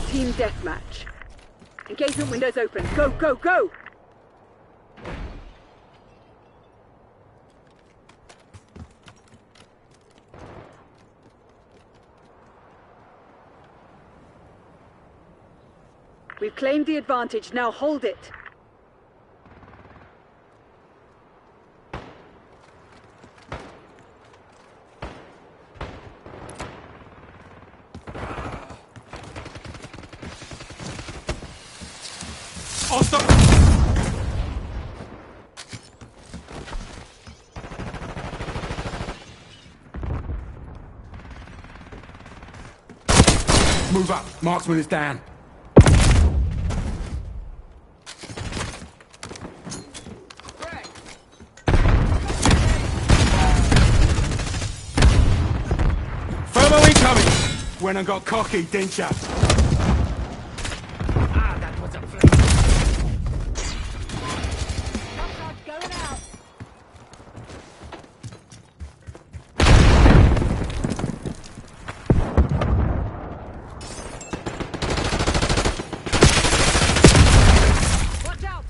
for team deathmatch. Engagement windows open. Go, go, go! We've claimed the advantage, now hold it. Oh, stop! Move up. Marksman is down. Further incoming! When I got cocky, didn't ya? That was a flick. Going out. Watch out!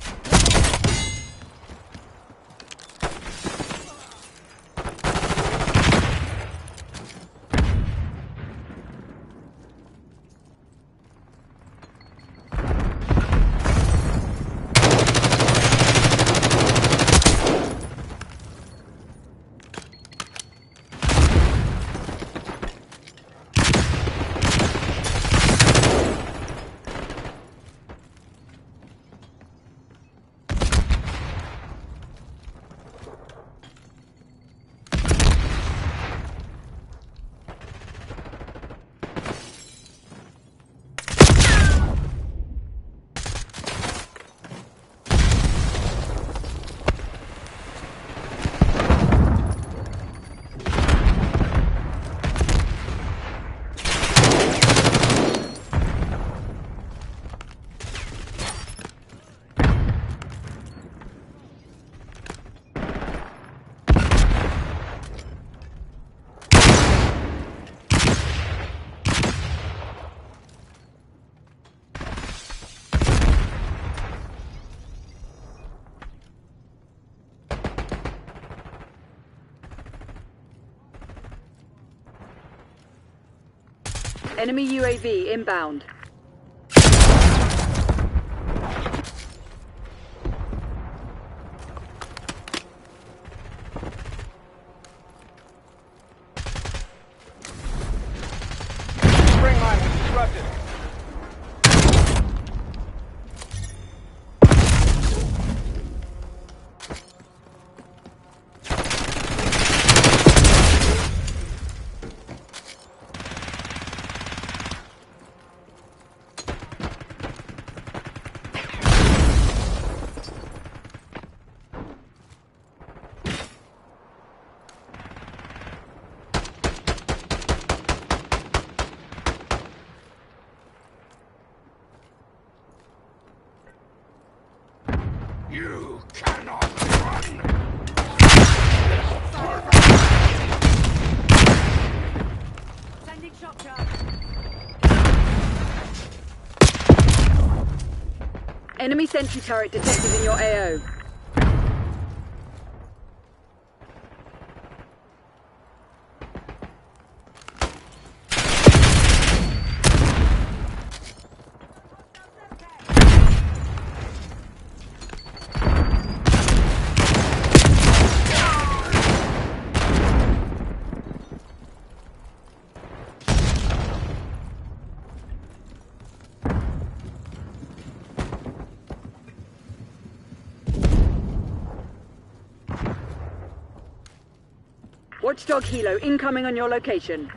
Enemy UAV inbound. Spring line was disrupted. You cannot run! Sending shock charge. Enemy sentry turret detected in your AO. Watchdog Helo incoming on your location.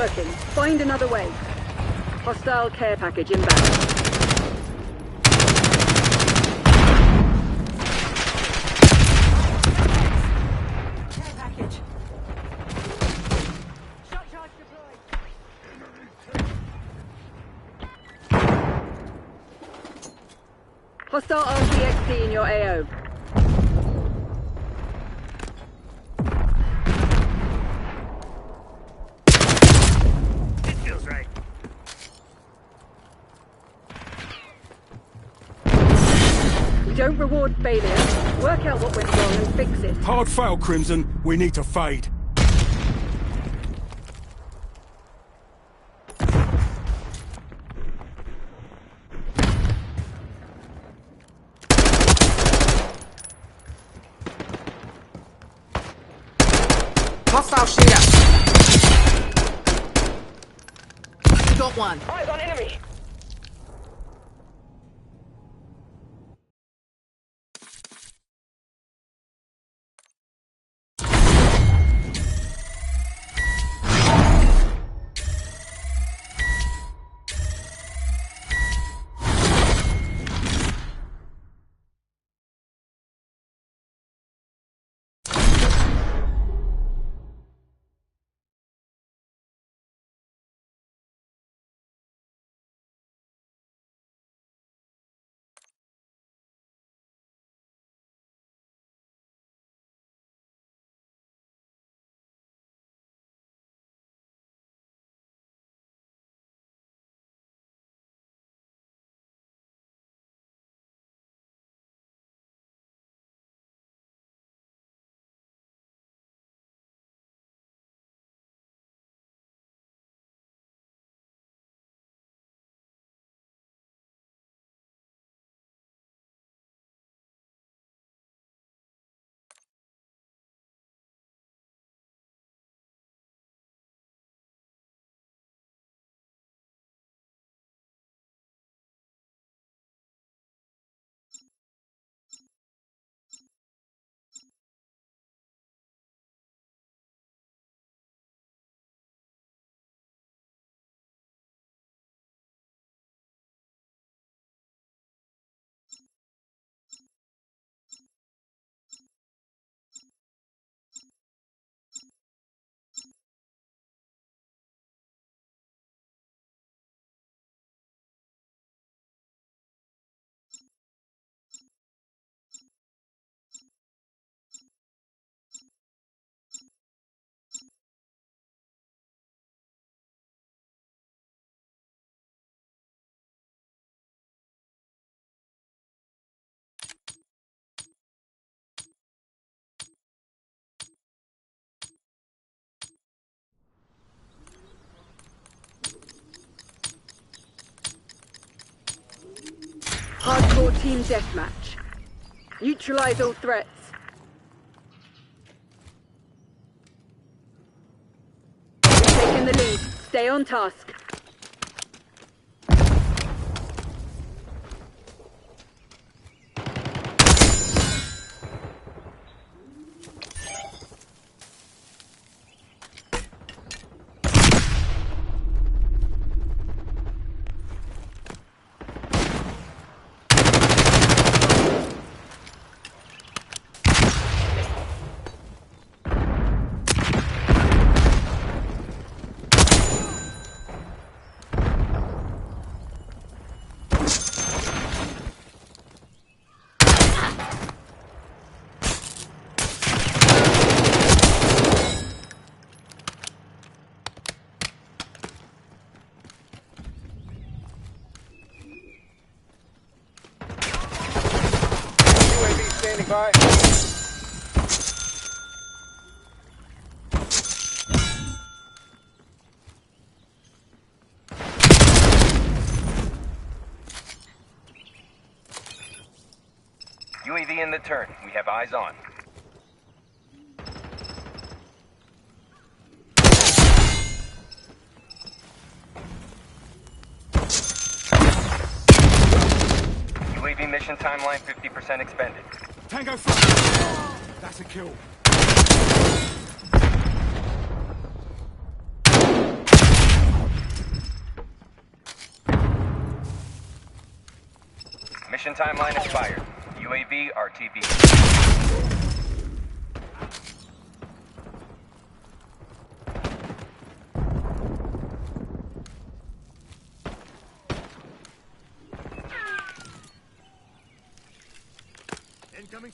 working. Find another way. Hostile care package inbound. Care package. Shock charge deployed. Hostile RCXD in your AO. It feels right. We don't reward failure. Work out what went wrong and fix it. Hard fail, Crimson. We need to fade. Hostile shooter. Got one. Eyes on enemy. Hardcore team deathmatch. Neutralize all threats. We've taken the lead. Stay on task. UAV standing by. UAV in the turn. We have eyes on. UAV mission timeline 50% expended. Tango front. That's a kill. Mission timeline expired. UAV RTB. Incoming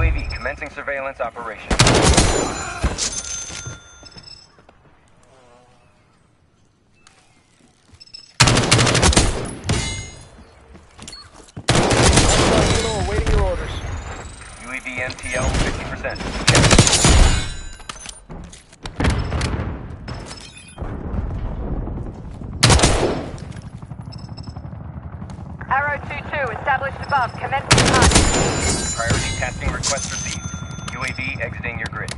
UAV commencing surveillance operation. Awaiting your orders. UAV MTL 50%. Check. Arrow 2-2 established above. Commencing hunt. Priority tasking request received. UAV exiting your grid.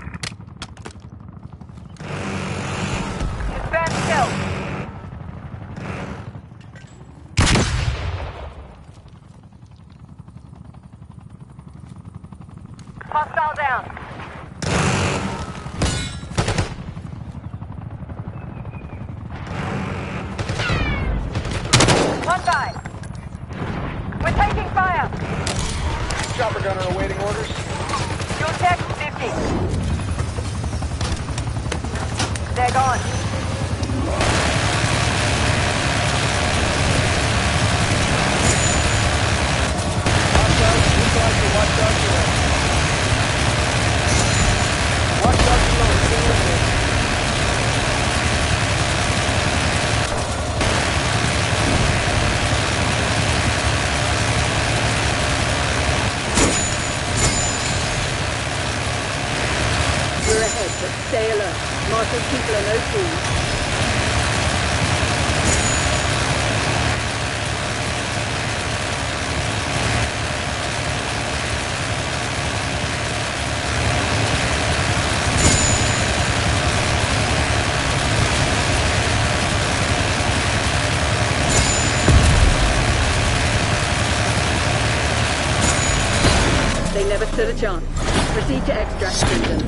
Confirmed kill. Hostile down. One by. We're taking fire. Chopper gunner awaiting orders. Fuel check 50. They're gone. You're ahead, but stay alert. Marshall's people are no fools. They never stood a chance. Proceed to extract them.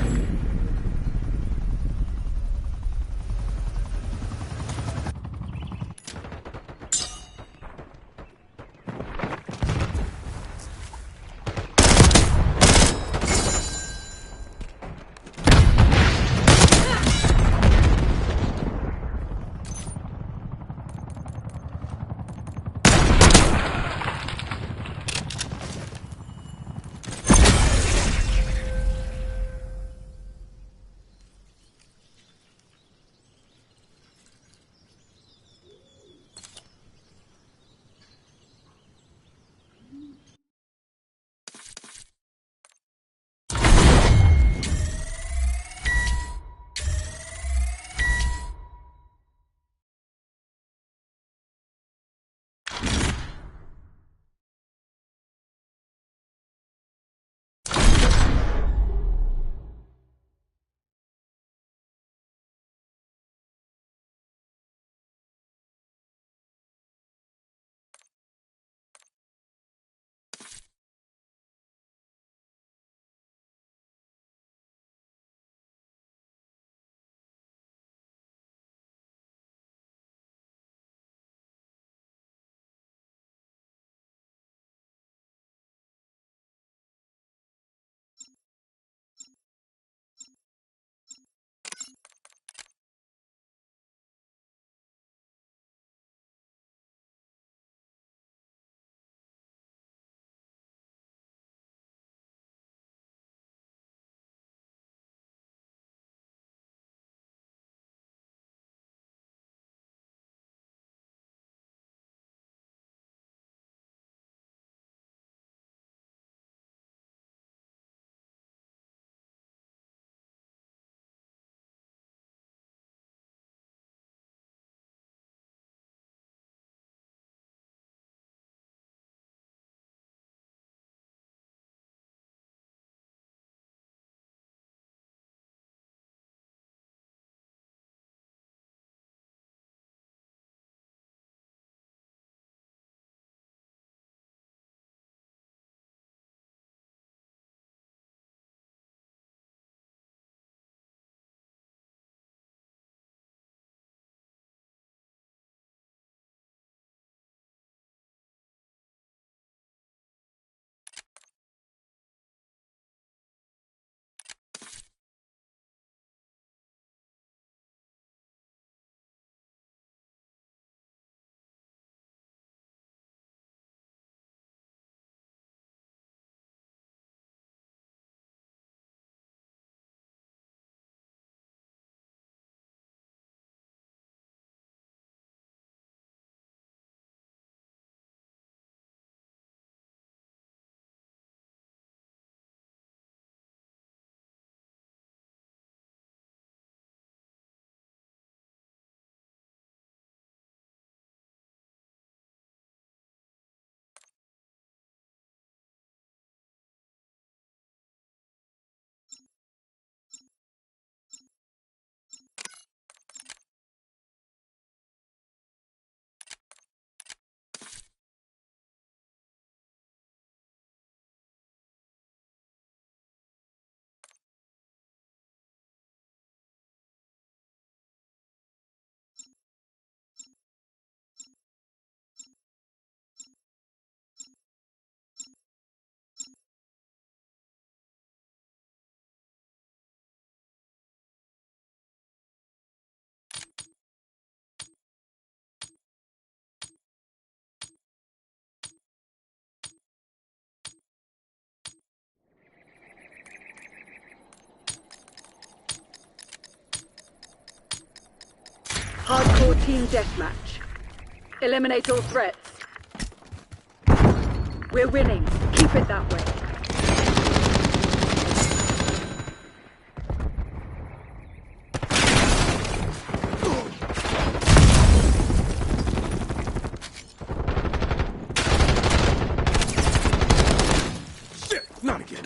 Hardcore team deathmatch. Eliminate all threats. We're winning. Keep it that way. Shit! Not again.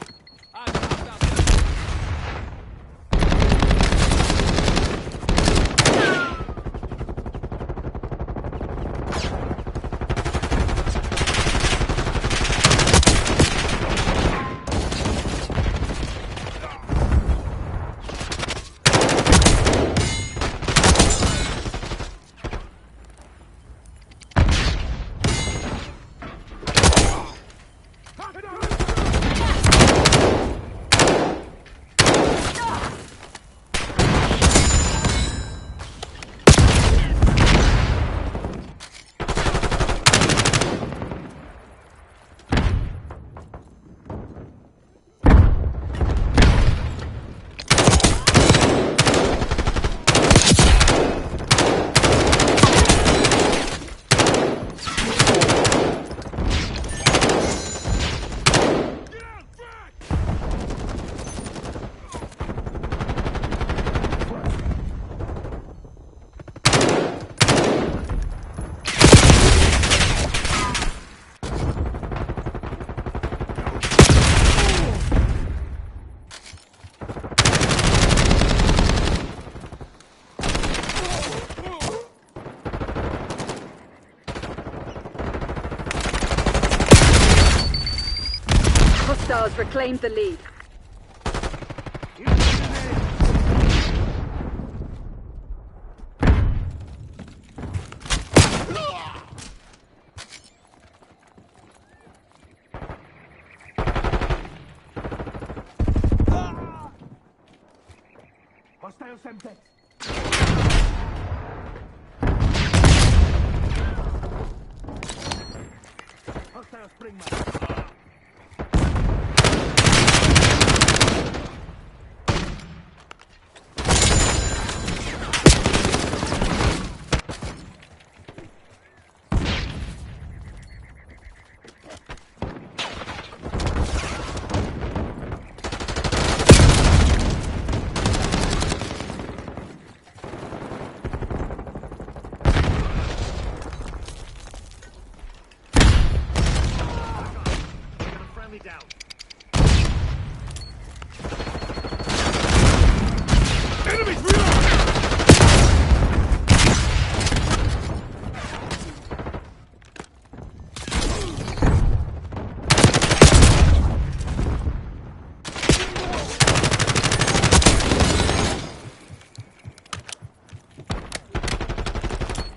Hostiles reclaimed the lead. Hostile Semtex. Hostile Springman. Down. Enemies reload!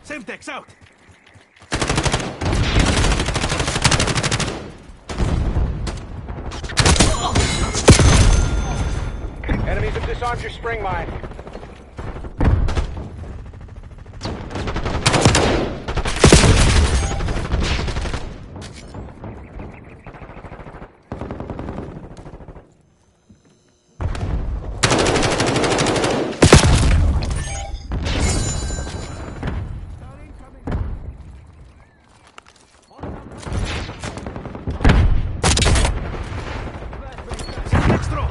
Semtex out! Enemies have disarmed your spring mine. Semtex throw!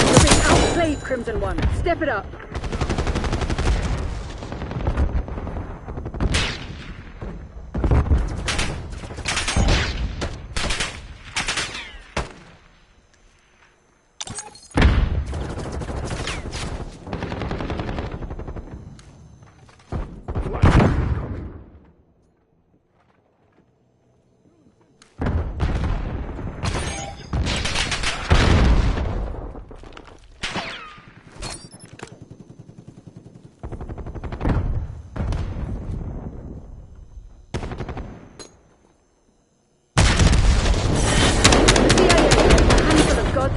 You're being outplayed, Crimson One. Step it up.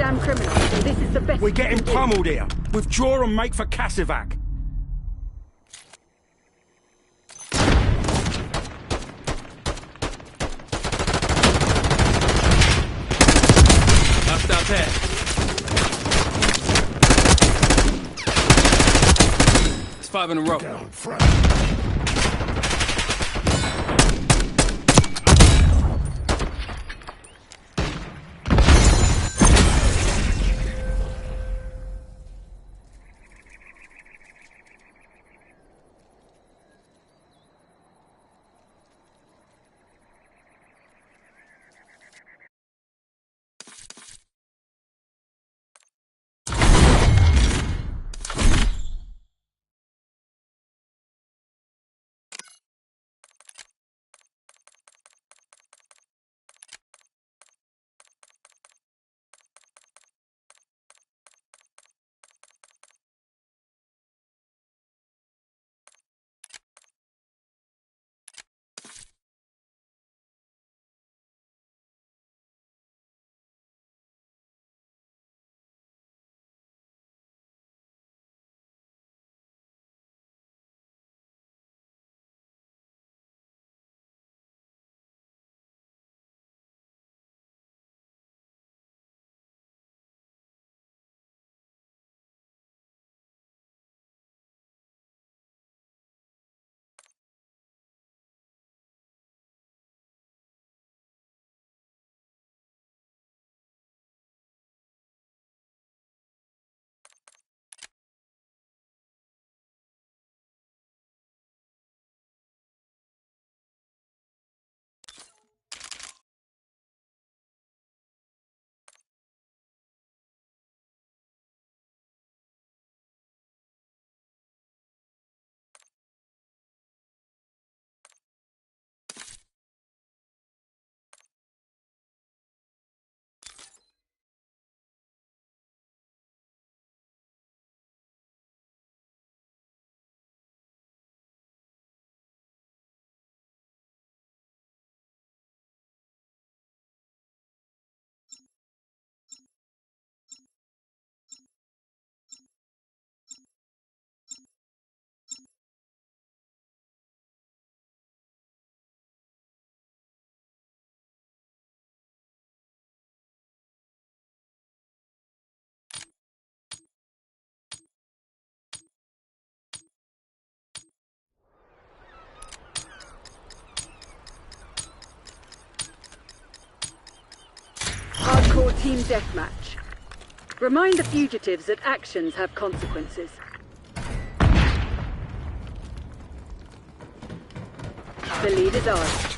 damn criminal. This is the best. We're getting pummeled here. Withdraw and make for Kasivac. Hostile tag. It's 5 in a row. Down front. Hardcore team deathmatch. Remind the fugitives that actions have consequences. The lead is ours.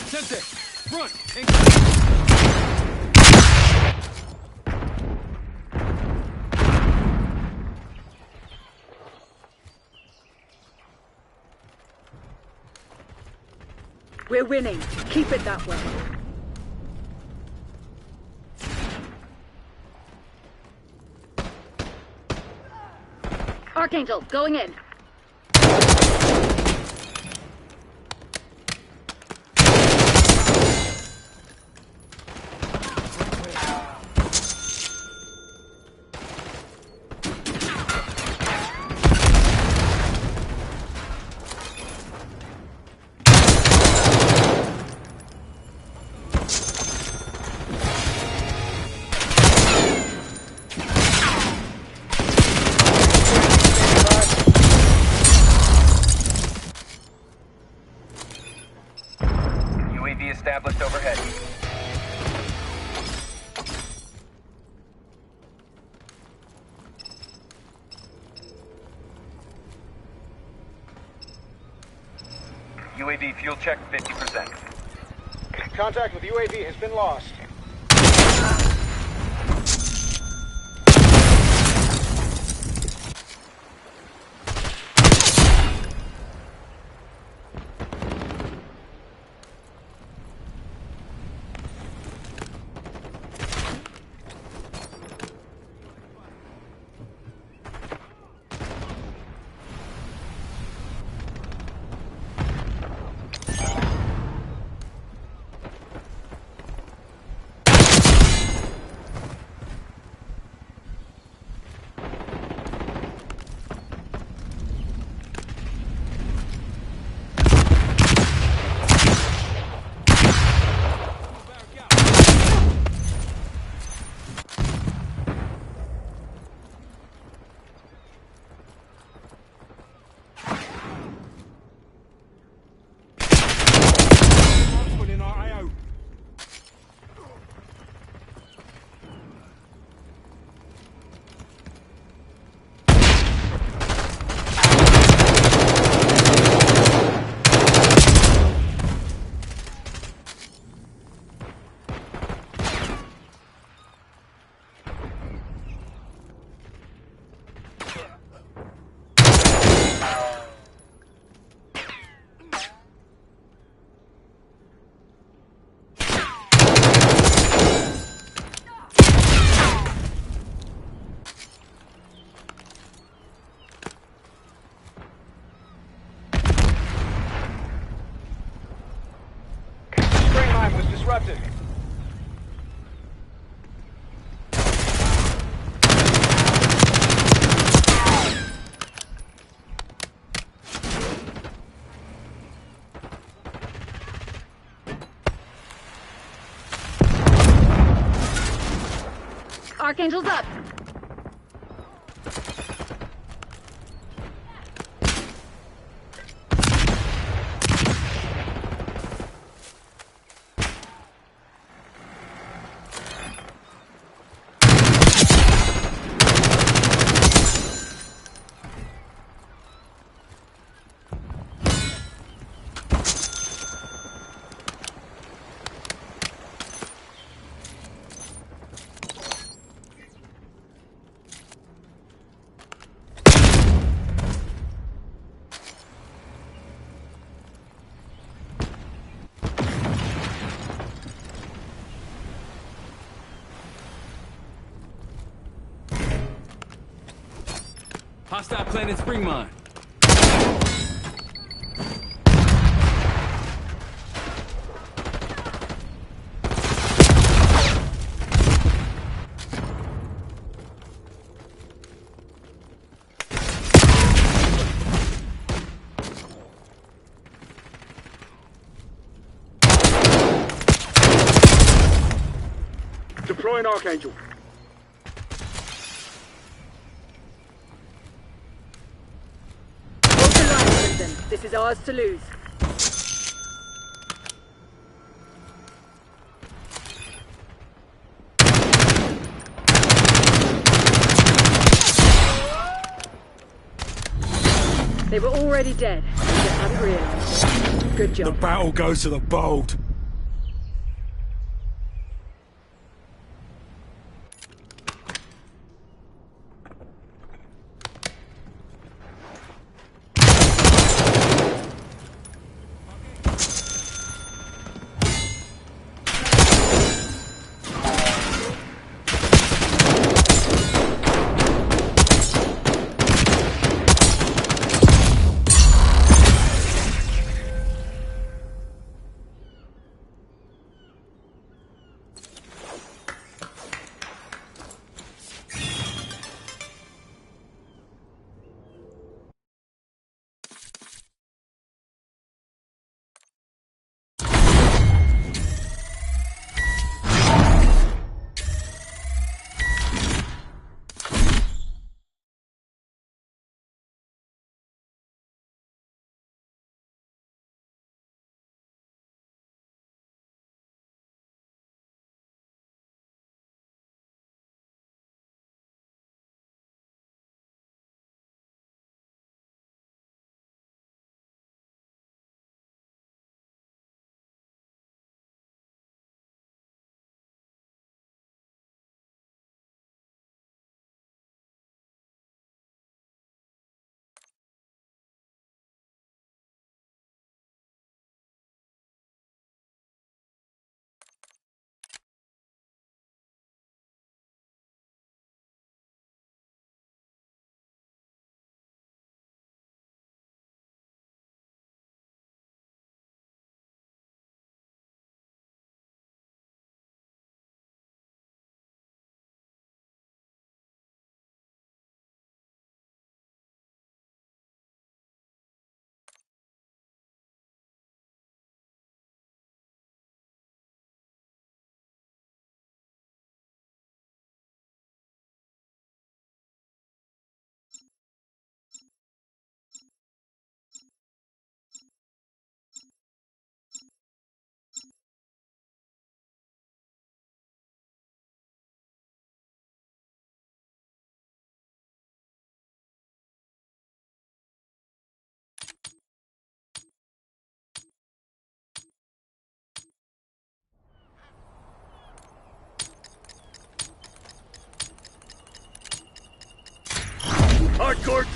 Sensei, front! We're winning. Keep it that way. Archangel, going in. UAV established overhead. UAV fuel check 50%. Contact with UAV has been lost. Marksman in our AO. Spring mine was disrupted. Archangel's up! Hostile planted spring mine. Deploying Archangel. Hold the line, Crimson. This is ours to lose. They were already dead. You just hadn't realized. Good The job. battle goes to the bold.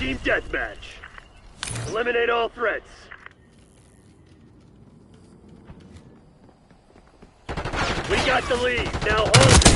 Team deathmatch. Eliminate all threats. We got the lead. Now hold it.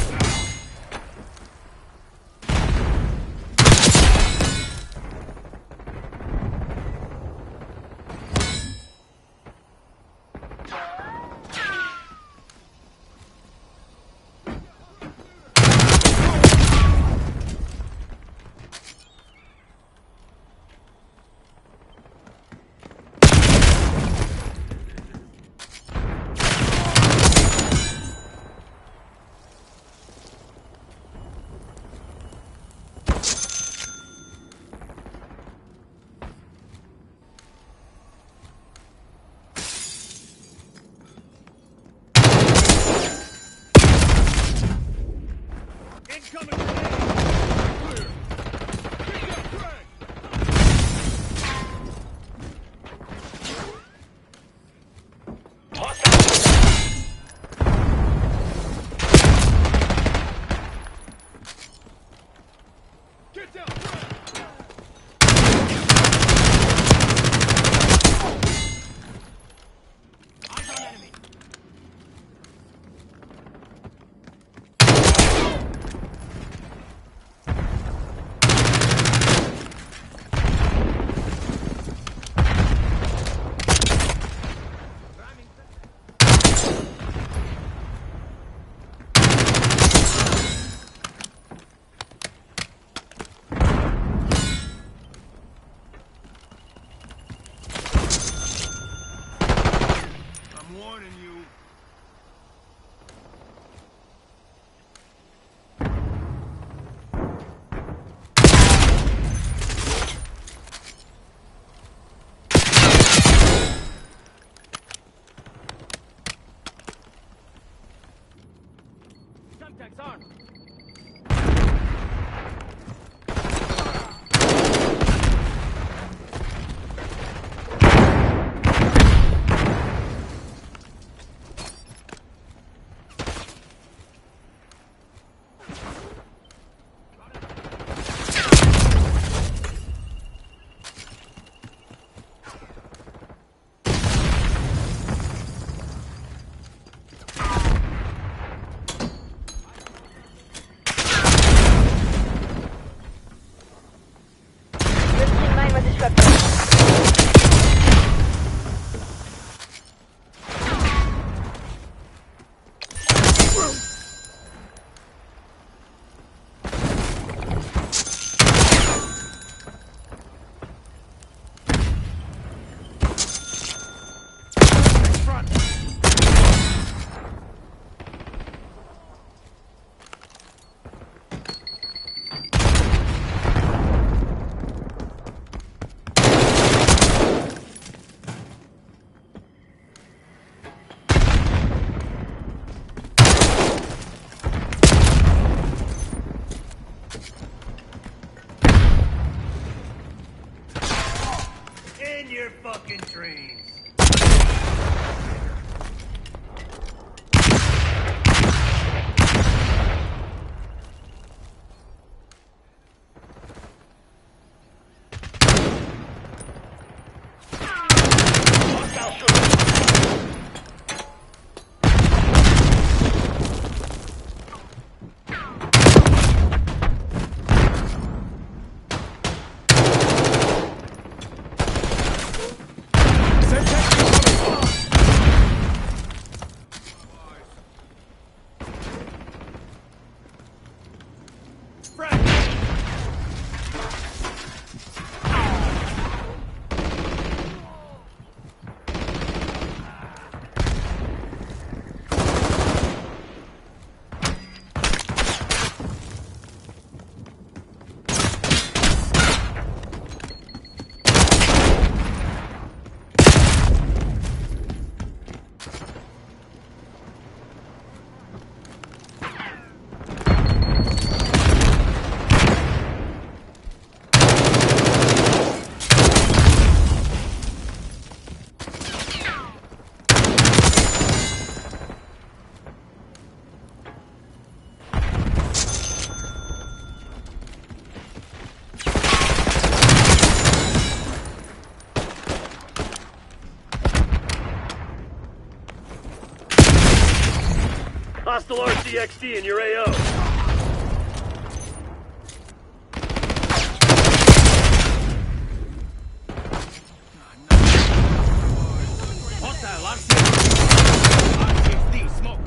In your fucking dreams. Hostile RCXD in your AO. RCXD, smoke.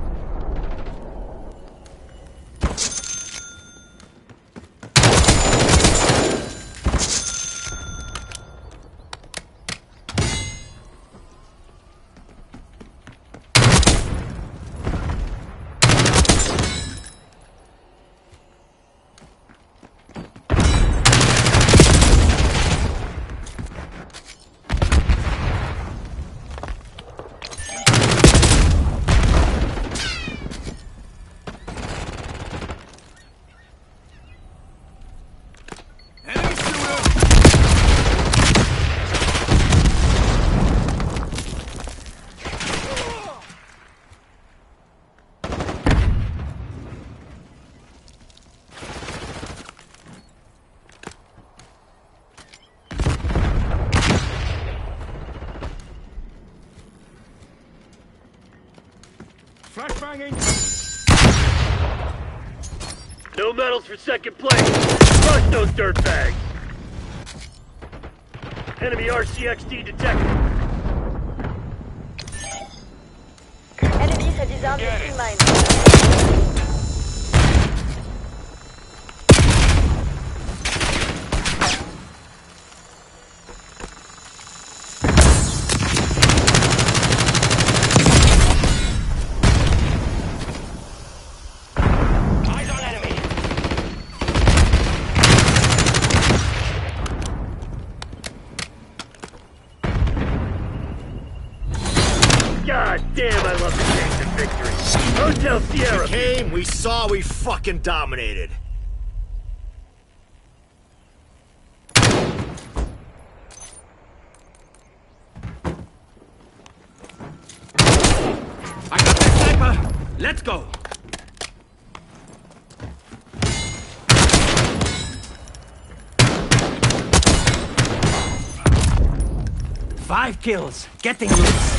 Enemy shooter! Flashbanging! No medals for second place. Crush those dirtbags. Enemy RCXD detected. Enemies have disarmed the sea mine. Eyes on enemy. God damn, I love the chase of victory. Hotel Sierra. Came, we saw, we fucking dominated. I got that sniper! Let's go! Five kills. Getting loose.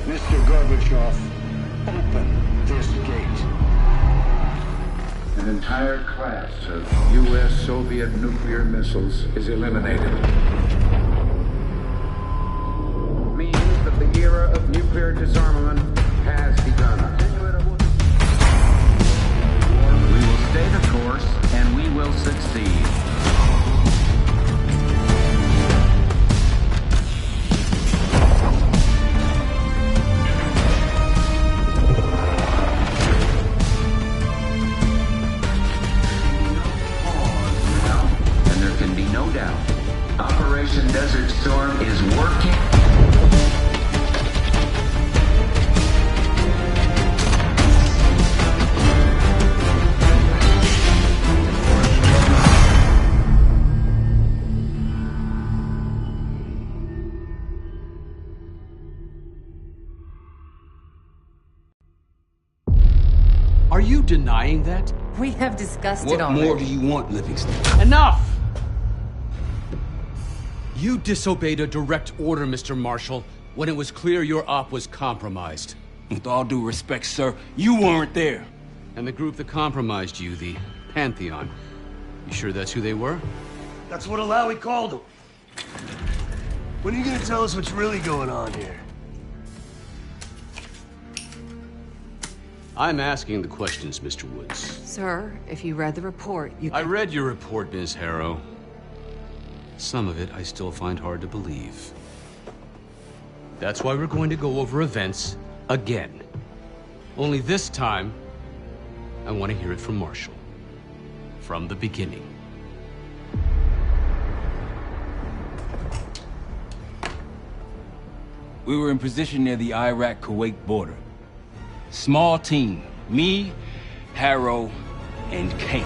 Mr. Gorbachev, open this gate. An entire class of U.S.-Soviet nuclear missiles is eliminated. Means that the era of nuclear disarmament has begun. We will stay the course, and we will succeed. you denying that? We have discussed it What already. more do you want, Livingston? Enough! You disobeyed a direct order, Mr. Marshall, when it was clear your op was compromised. With all due respect, sir, you weren't there. And the group that compromised you, the Pantheon, you sure that's who they were? That's what Alawi called him. When are you gonna tell us what's really going on here? I'm asking the questions, Mr. Woods. Sir, if you read the report, you I read your report, Ms. Harrow. Some of it I still find hard to believe. That's why we're going to go over events again. Only this time, I want to hear it from Marshall. From the beginning. We were in position near the Iraq-Kuwait border. Small team. Me, Harrow, and Case.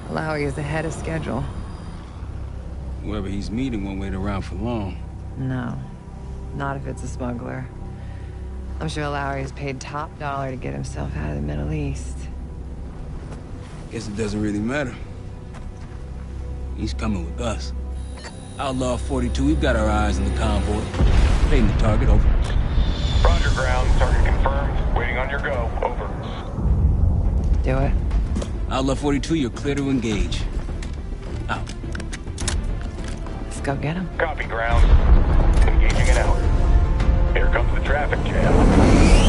Alawi is ahead of schedule. Whoever he's meeting won't wait around for long. No, not if it's a smuggler. I'm sure Alawi is paid top dollar to get himself out of the Middle East. Guess it doesn't really matter. He's coming with us. Outlaw 42, we've got our eyes on the convoy. Paying the target, over. Roger, ground. Target confirmed. Waiting on your go. Over. Do it. Outlaw 42, you're clear to engage. Out. Let's go get him. Copy, ground. Engaging it out. Here comes the traffic jam.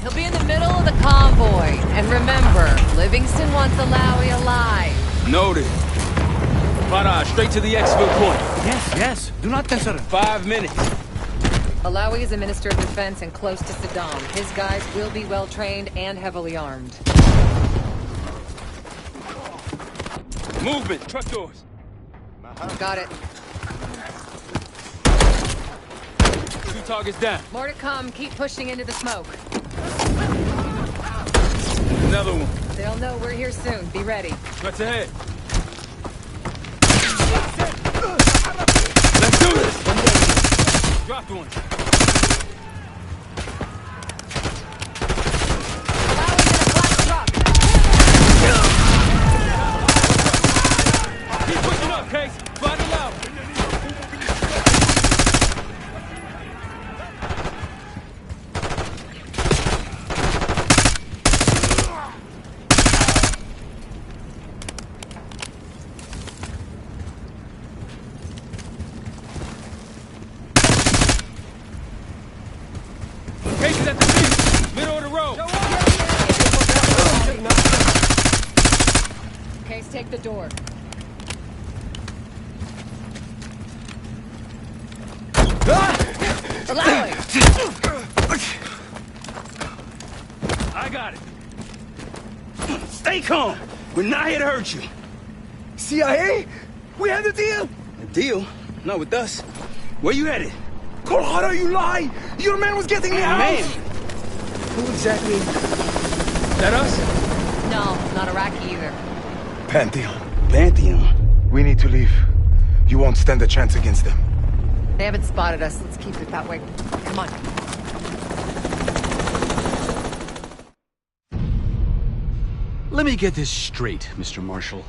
He'll be in the middle of the convoy. And remember, Livingston wants Alawi alive. Noted. Farah, straight to the exfil point. Yes, yes. Do not consider. 5 minutes. Alawi is a minister of defense and close to Saddam. His guys will be well trained and heavily armed. Movement. Truck doors. Got it. 2 targets down. More to come. Keep pushing into the smoke. Another one. They'll know we're here soon. Be ready. What's ahead? Let's do this! Dropped one. Keep pushing up, Case. Find it out. Case is at the scene. Middle of the road. Case, take the door. Alawi! I got it. Stay calm. We're not here to hurt you. CIA? We had a deal. A deal? Not with us. Where you headed? Colorado, you lie! Your man was getting me out! Man! Who exactly? That us? No, not Iraqi either. Pantheon. Pantheon. We need to leave. You won't stand a chance against them. They haven't spotted us. Let's keep it that way. Come on. Let me get this straight, Mr. Marshall.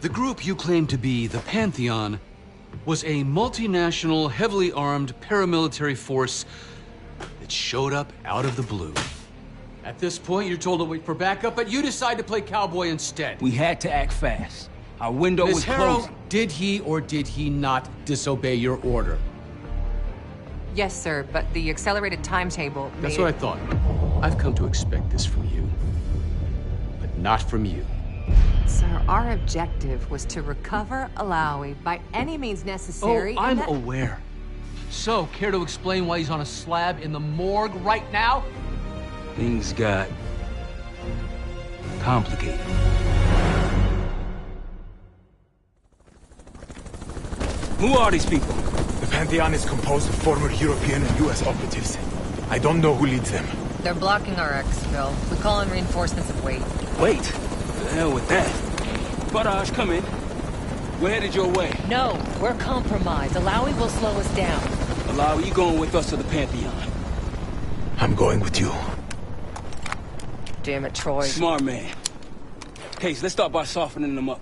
The group you claim to be the Pantheon was a multinational, heavily armed paramilitary force that showed up out of the blue. At this point, you're told to wait for backup, but you decide to play cowboy instead. We had to act fast. Our window Ms. was Harrow, closing. did he or did he not disobey your order? Yes, sir, but the accelerated timetable That's what I thought. I've come to expect this from you, but not from you. Sir, our objective was to recover Alawi by any means necessary. Oh, I'm aware. So, care to explain why he's on a slab in the morgue right now? Things got complicated. Who are these people? The Pantheon is composed of former European and US operatives. I don't know who leads them. They're blocking our exfil. We call in reinforcements and wait. Wait? The hell with that. Barrage, come in. We're headed your way. No, we're compromised. Alawi will slow us down. Alawi, you going with us to the Pantheon? I'm going with you. Damn it, Troy. Smart man. Case, let's start by softening them up.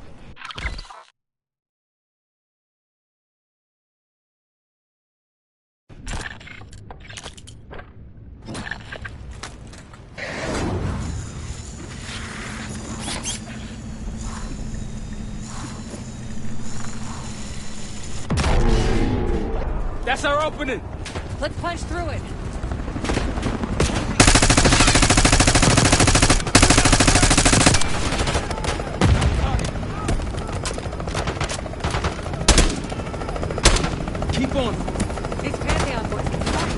That's our opening! Let's punch through it. Keep on! These Pantheon boys can fight.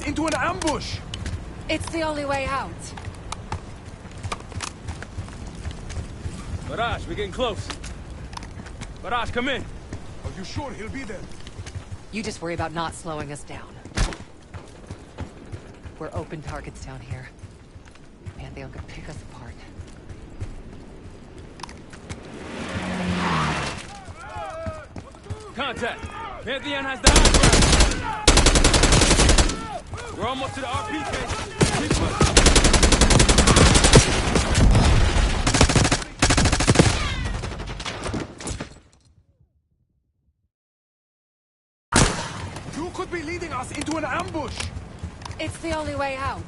Into an ambush! It's the only way out. Barrage, we're getting close. Barrage, come in. Are you sure he'll be there? You just worry about not slowing us down. We're open targets down here. Pantheon could pick us apart. Contact! Pantheon has the high ground! We're almost to the RP case. Keep pushing. You could be leading us into an ambush! It's the only way out.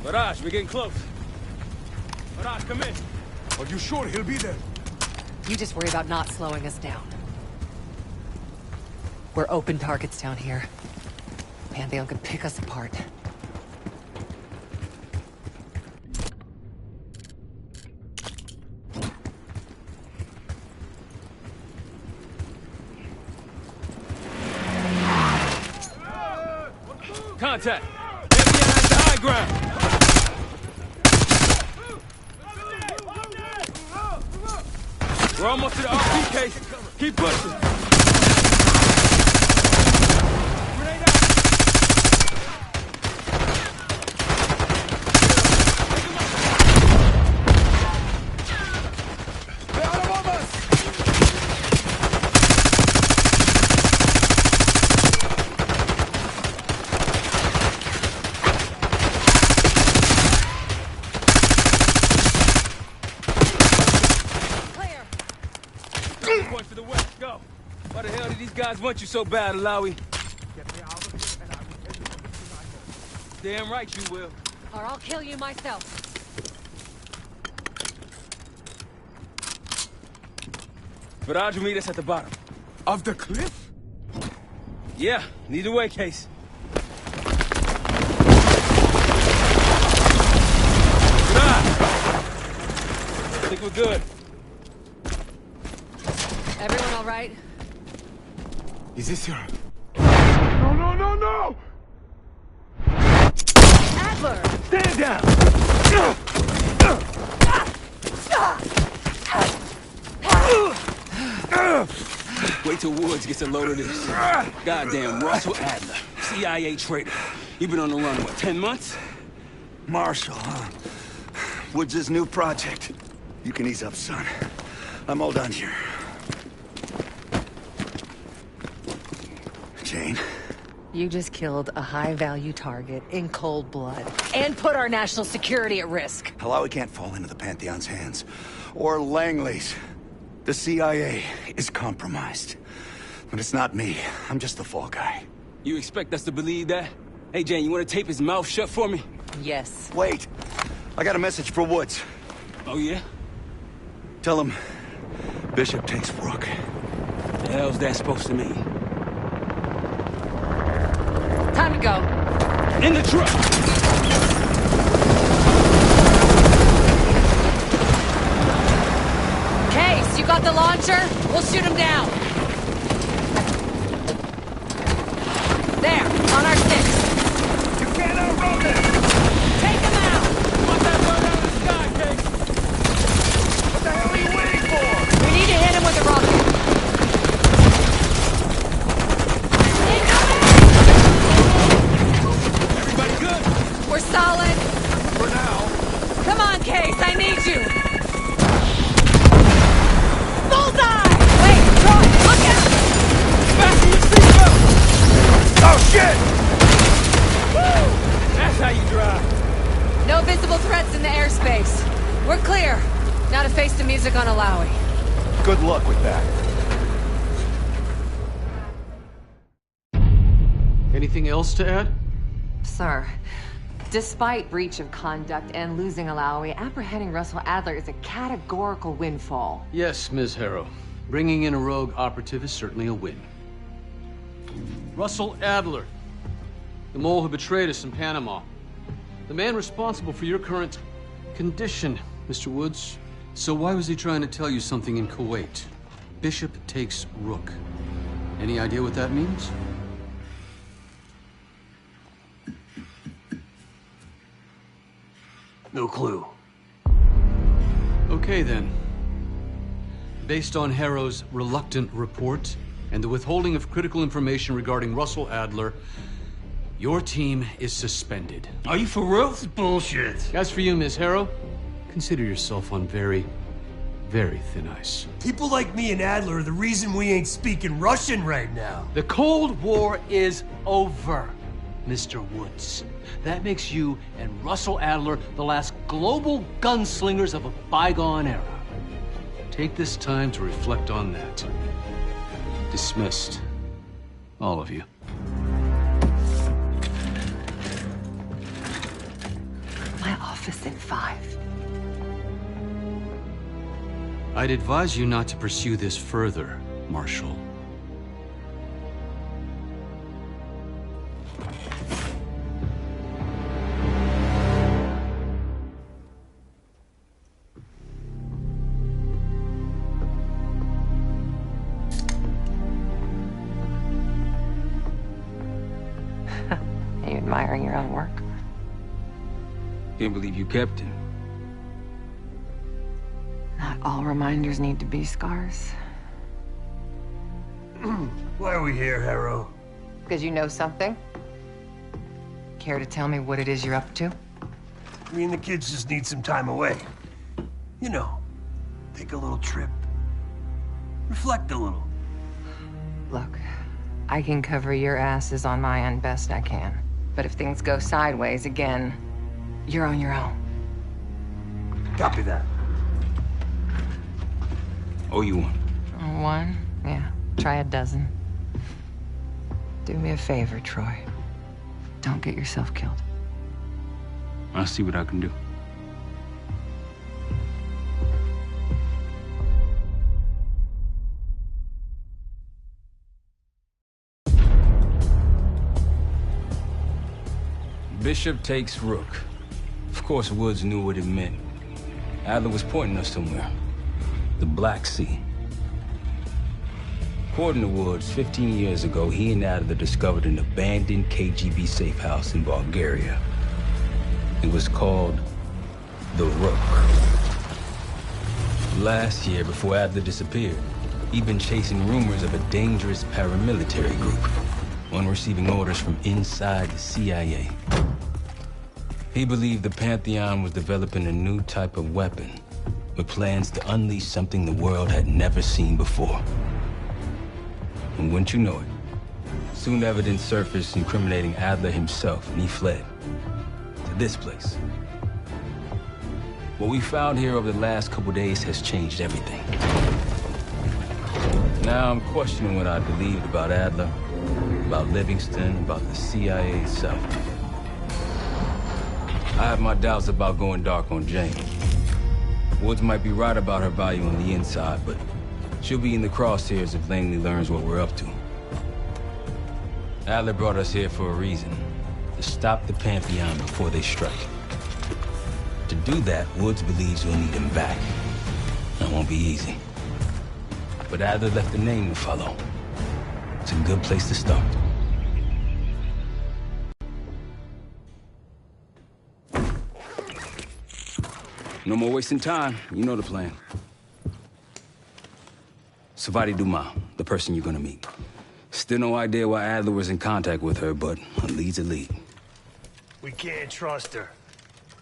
Barrage, we're getting close. Barrage, come in. Are you sure he'll be there? You just worry about not slowing us down. We're open targets down here. Pantheon could pick us apart. Contact! Pantheon has the high ground! We're almost to the RP case. Keep pushing. Point to the west, go. Why the hell did these guys want you so bad, Alawi? Damn right you will. Or I'll kill you myself. Barrage will meet us at the bottom. Of the cliff? Yeah, neither way, Case. I think we're good. Everyone all right? Is this your... No, no, no, no! Adler! Stand down! Wait till Woods gets a load of this. Goddamn Russell Adler, CIA traitor. He been on the run, what, 10 months? Marshall, huh? Woods' new project. You can ease up, son. I'm all done here. Jane? You just killed a high-value target in cold blood. And put our national security at risk. Alawi can't fall into the Pantheon's hands. Or Langley's. The CIA is compromised. But it's not me. I'm just the fall guy. You expect us to believe that? Hey, Jane, you want to tape his mouth shut for me? Yes. Wait. I got a message for Woods. Oh, yeah? Tell him Bishop takes Rook. The hell's that supposed to mean? Time to go. In the truck! Case, you got the launcher? We'll shoot him down. There, on our 6. You can't outrun this! Take him out! Watch that bird out of the sky, Case! What the hell are you waiting for? We need to hit him with a rocket. Everybody good? We're solid. For now. Come on, Case, I need you. Bullseye! Wait, Troy, look out! Fasten your seatbelt! Oh, shit! Woo! That's how you drive. No visible threats in the airspace. We're clear. Now to face the music on Alawi. Good luck with that. Anything else to add? Sir, despite breach of conduct and losing Alawi, apprehending Russell Adler is a categorical windfall. Yes, Ms. Harrow. Bringing in a rogue operative is certainly a win. Russell Adler, the mole who betrayed us in Panama. The man responsible for your current condition, Mr. Woods. So why was he trying to tell you something in Kuwait? Bishop takes Rook. Any idea what that means? No clue. Okay, then. Based on Harrow's reluctant report and the withholding of critical information regarding Russell Adler, your team is suspended. Are you for real? This is bullshit. As for you, Ms. Harrow, consider yourself on very, very thin ice. People like me and Adler are the reason we ain't speaking Russian right now. The Cold War is over, Mr. Woods. That makes you and Russell Adler the last global gunslingers of a bygone era. Take this time to reflect on that. Dismissed. All of you. My office in 5. I'd advise you not to pursue this further, Marshal. Are you admiring your own work? Can't believe you kept him. Not all reminders need to be scars. Why are we here, Harrow? Because you know something? Care to tell me what it is you're up to? Me and the kids just need some time away. You know, take a little trip. Reflect a little. Look, I can cover your asses on my end best I can. But if things go sideways again, you're on your own. Copy that. Oh, you won. One? Yeah. Try a dozen. Do me a favor, Troy. Don't get yourself killed. I'll see what I can do. Bishop takes Rook. Of course, Woods knew what it meant. Adler was pointing us somewhere. The Black Sea. According to Woods, 15 years ago, he and Adler discovered an abandoned KGB safe house in Bulgaria. It was called the Rook. Last year, before Adler disappeared, he'd been chasing rumors of a dangerous paramilitary group, one receiving orders from inside the CIA. He believed the Pantheon was developing a new type of weapon, with plans to unleash something the world had never seen before. And wouldn't you know it, soon evidence surfaced incriminating Adler himself, and he fled to this place. What we found here over the last couple days has changed everything. Now I'm questioning what I believed about Adler, about Livingston, about the CIA itself. I have my doubts about going dark on Jane. Woods might be right about her value on the inside, but she'll be in the crosshairs if Langley learns what we're up to. Adler brought us here for a reason, to stop the Pantheon before they strike. To do that, Woods believes we'll need him back. That won't be easy. But Adler left a name to follow. It's a good place to start. No more wasting time. You know the plan. Savati Dumas, the person you're gonna meet. Still no idea why Adler was in contact with her, but a lead's a lead. We can't trust her.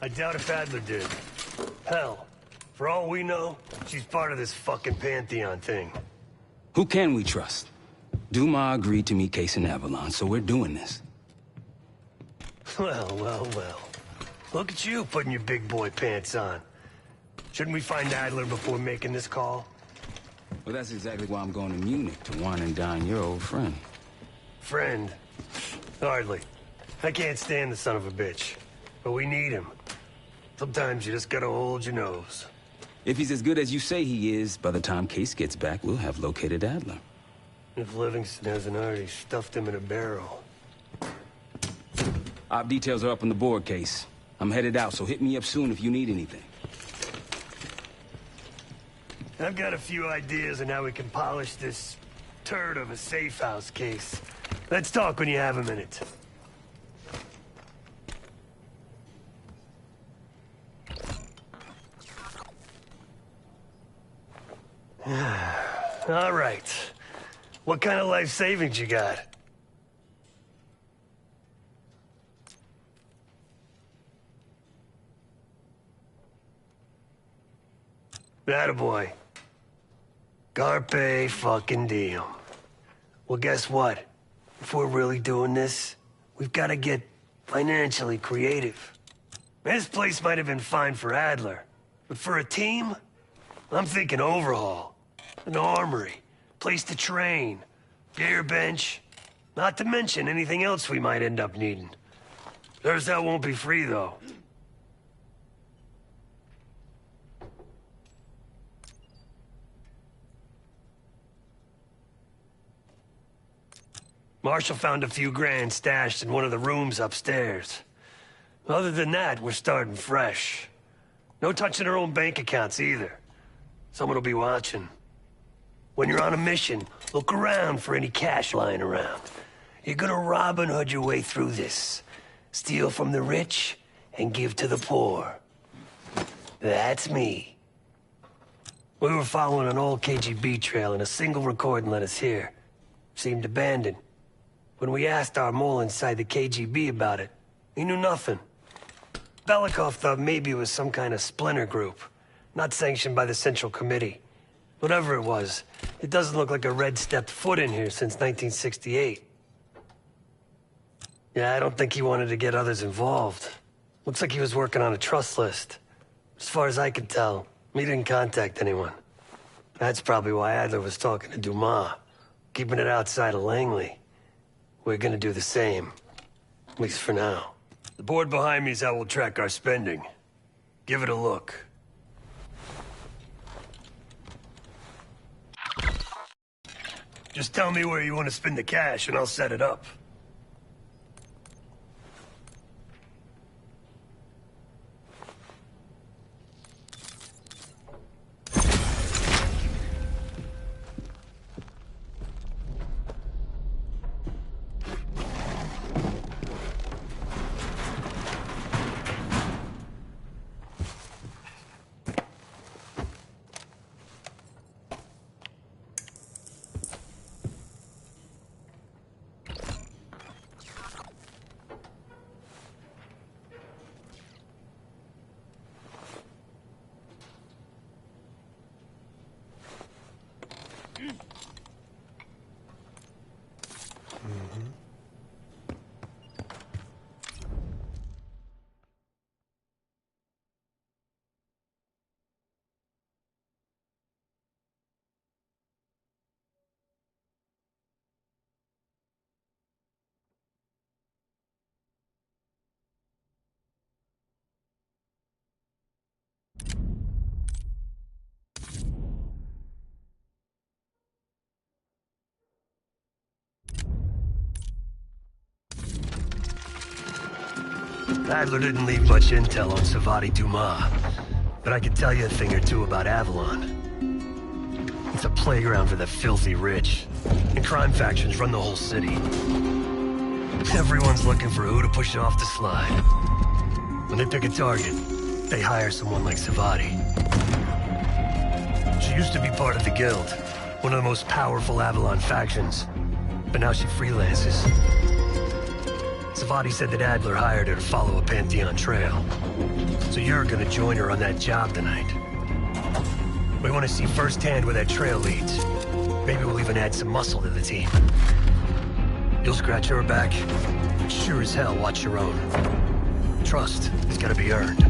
I doubt if Adler did. Hell, for all we know, she's part of this fucking Pantheon thing. Who can we trust? Dumas agreed to meet Case in Avalon, so we're doing this. Well, well, well. Look at you putting your big boy pants on. Shouldn't we find Adler before making this call? Well, that's exactly why I'm going to Munich, to wine and dine your old friend. Friend? Hardly. I can't stand the son of a bitch. But we need him. Sometimes you just gotta hold your nose. If he's as good as you say he is, by the time Case gets back, we'll have located Adler. If Livingston hasn't already stuffed him in a barrel. Op details are up on the board, Case. I'm headed out, so hit me up soon if you need anything. I've got a few ideas on how we can polish this turd of a safe house case. Let's talk when you have a minute. All right. What kind of life savings you got? Attaboy. Carpe fucking diem. Well, guess what? If we're really doing this, we've got to get financially creative. This place might have been fine for Adler, but for a team, I'm thinking overhaul. An armory, place to train, gear bench, not to mention anything else we might end up needing. There's that won't be free, though. Marshall found a few grand stashed in one of the rooms upstairs. Other than that, we're starting fresh. No touching our own bank accounts either. Someone will be watching. When you're on a mission, look around for any cash lying around. You're gonna Robin Hood your way through this. Steal from the rich and give to the poor. That's me. We were following an old KGB trail and a single recording led us here. Seemed abandoned. When we asked our mole inside the KGB about it, he knew nothing. Belikov thought maybe it was some kind of splinter group, not sanctioned by the Central Committee. Whatever it was, it doesn't look like a Red stepped foot in here since 1968. Yeah, I don't think he wanted to get others involved. Looks like he was working on a trust list. As far as I can tell, he didn't contact anyone. That's probably why Adler was talking to Dumas, keeping it outside of Langley. We're gonna do the same. At least for now. The board behind me is how we'll track our spending. Give it a look. Just tell me where you want to spend the cash and I'll set it up. Adler didn't leave much intel on Savati Dumas, but I could tell you a thing or two about Avalon. It's a playground for the filthy rich, and crime factions run the whole city. Everyone's looking for who to push off the slide. When they pick a target, they hire someone like Savati. She used to be part of the Guild, one of the most powerful Avalon factions, but now she freelances. Savati said that Adler hired her to follow a Pantheon trail. So you're gonna join her on that job tonight. We want to see firsthand where that trail leads. Maybe we'll even add some muscle to the team. You'll scratch her back, but sure as hell watch your own. Trust has gotta be earned.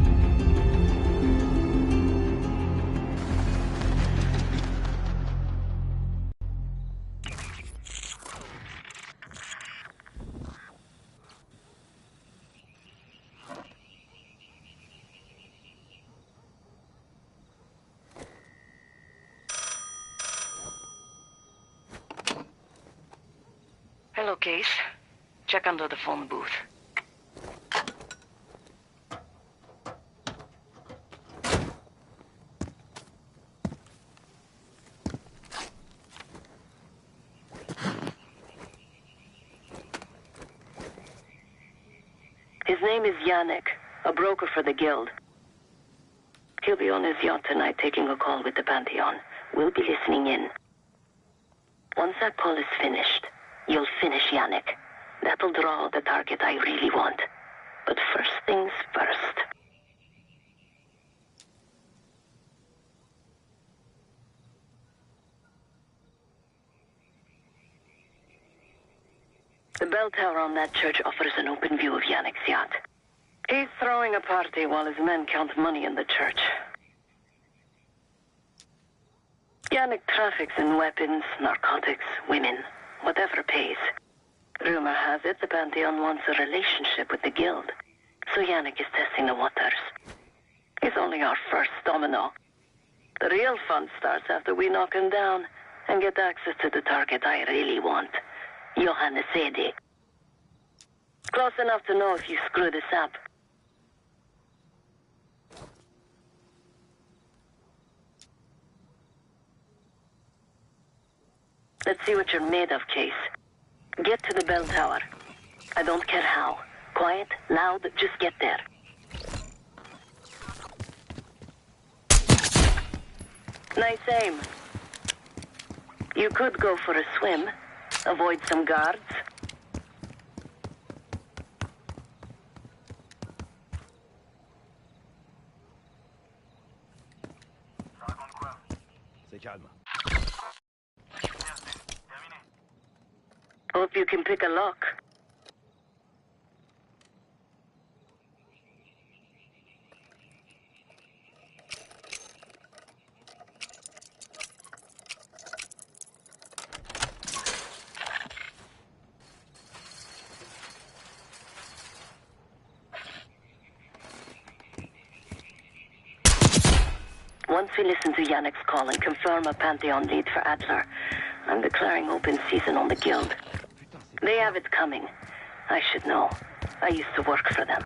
Hello, Case. Check under the phone booth. His name is Yannick, a broker for the Guild. He'll be on his yacht tonight taking a call with the Pantheon. We'll be listening in. Once that call is finished, you'll finish Yannick. That'll draw the target I really want. But first things first. The bell tower on that church offers an open view of Yannick's yacht. He's throwing a party while his men count money in the church. Yannick traffics in weapons, narcotics, women, whatever pays. Rumor has it the Pantheon wants a relationship with the Guild, so Yannick is testing the waters. He's only our first domino. The real fun starts after we knock him down and get access to the target I really want, Johannes Edi. Close enough to know if you screw this up. Let's see what you're made of, Case. Get to the bell tower. I don't care how. Quiet, loud, just get there. Nice aim. You could go for a swim. Avoid some guards. Hope you can pick a lock. Once we listen to Yannick's call and confirm a Pantheon lead for Adler, I'm declaring open season on the Guild. They have it coming. I should know. I used to work for them.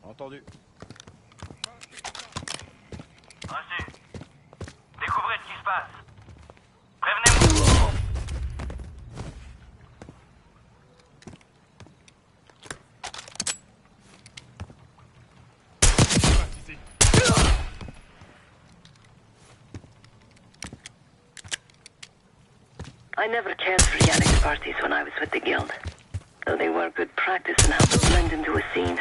Entendu. Reçu. Découvrez ce qui se passe. Prévenez-moi. I never cared for Yannick's parties when I was with the Guild, though they were good practice in how to blend into a scene.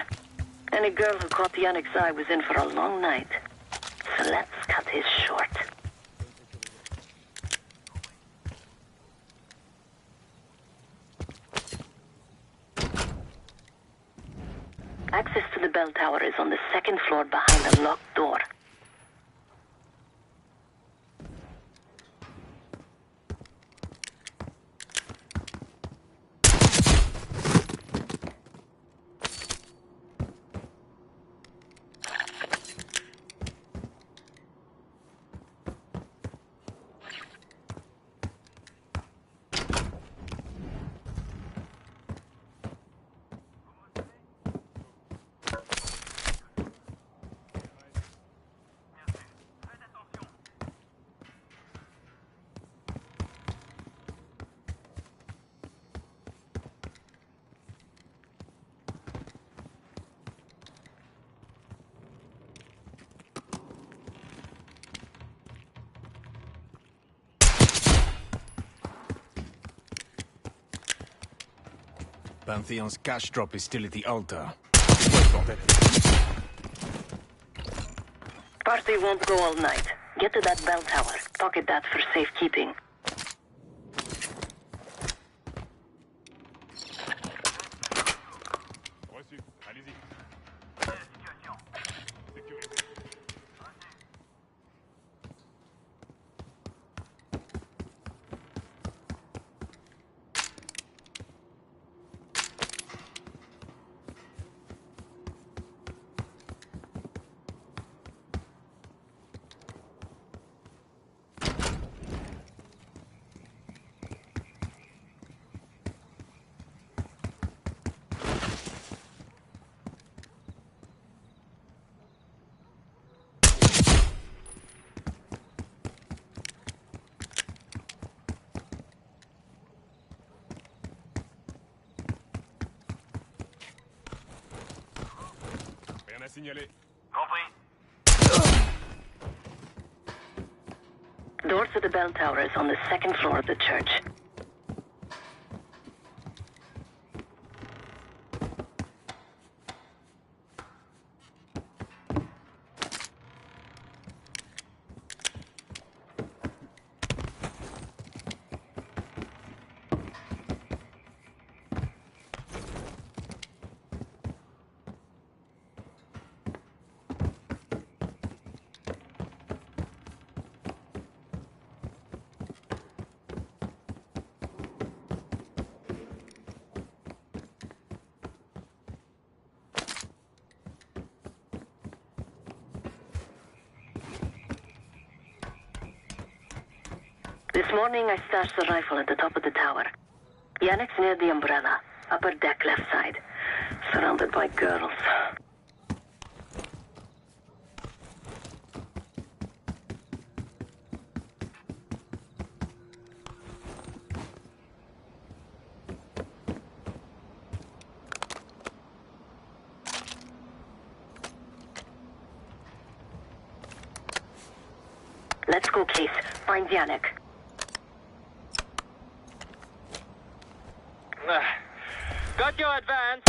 Any girl who caught Yannick's eye was in for a long night. So let's cut his short. Access to the bell tower is on the second floor behind a locked door. Pantheon's cash drop is still at the altar. Party won't go all night. Get to that bell tower. Pocket that for safekeeping. Signalé. Compris. Door to the bell tower is on the second floor of the church. This morning I stashed the rifle at the top of the tower. Yannick's near the umbrella, upper deck left side, surrounded by girls. Let's go, Case. Find Yannick. Got your advance.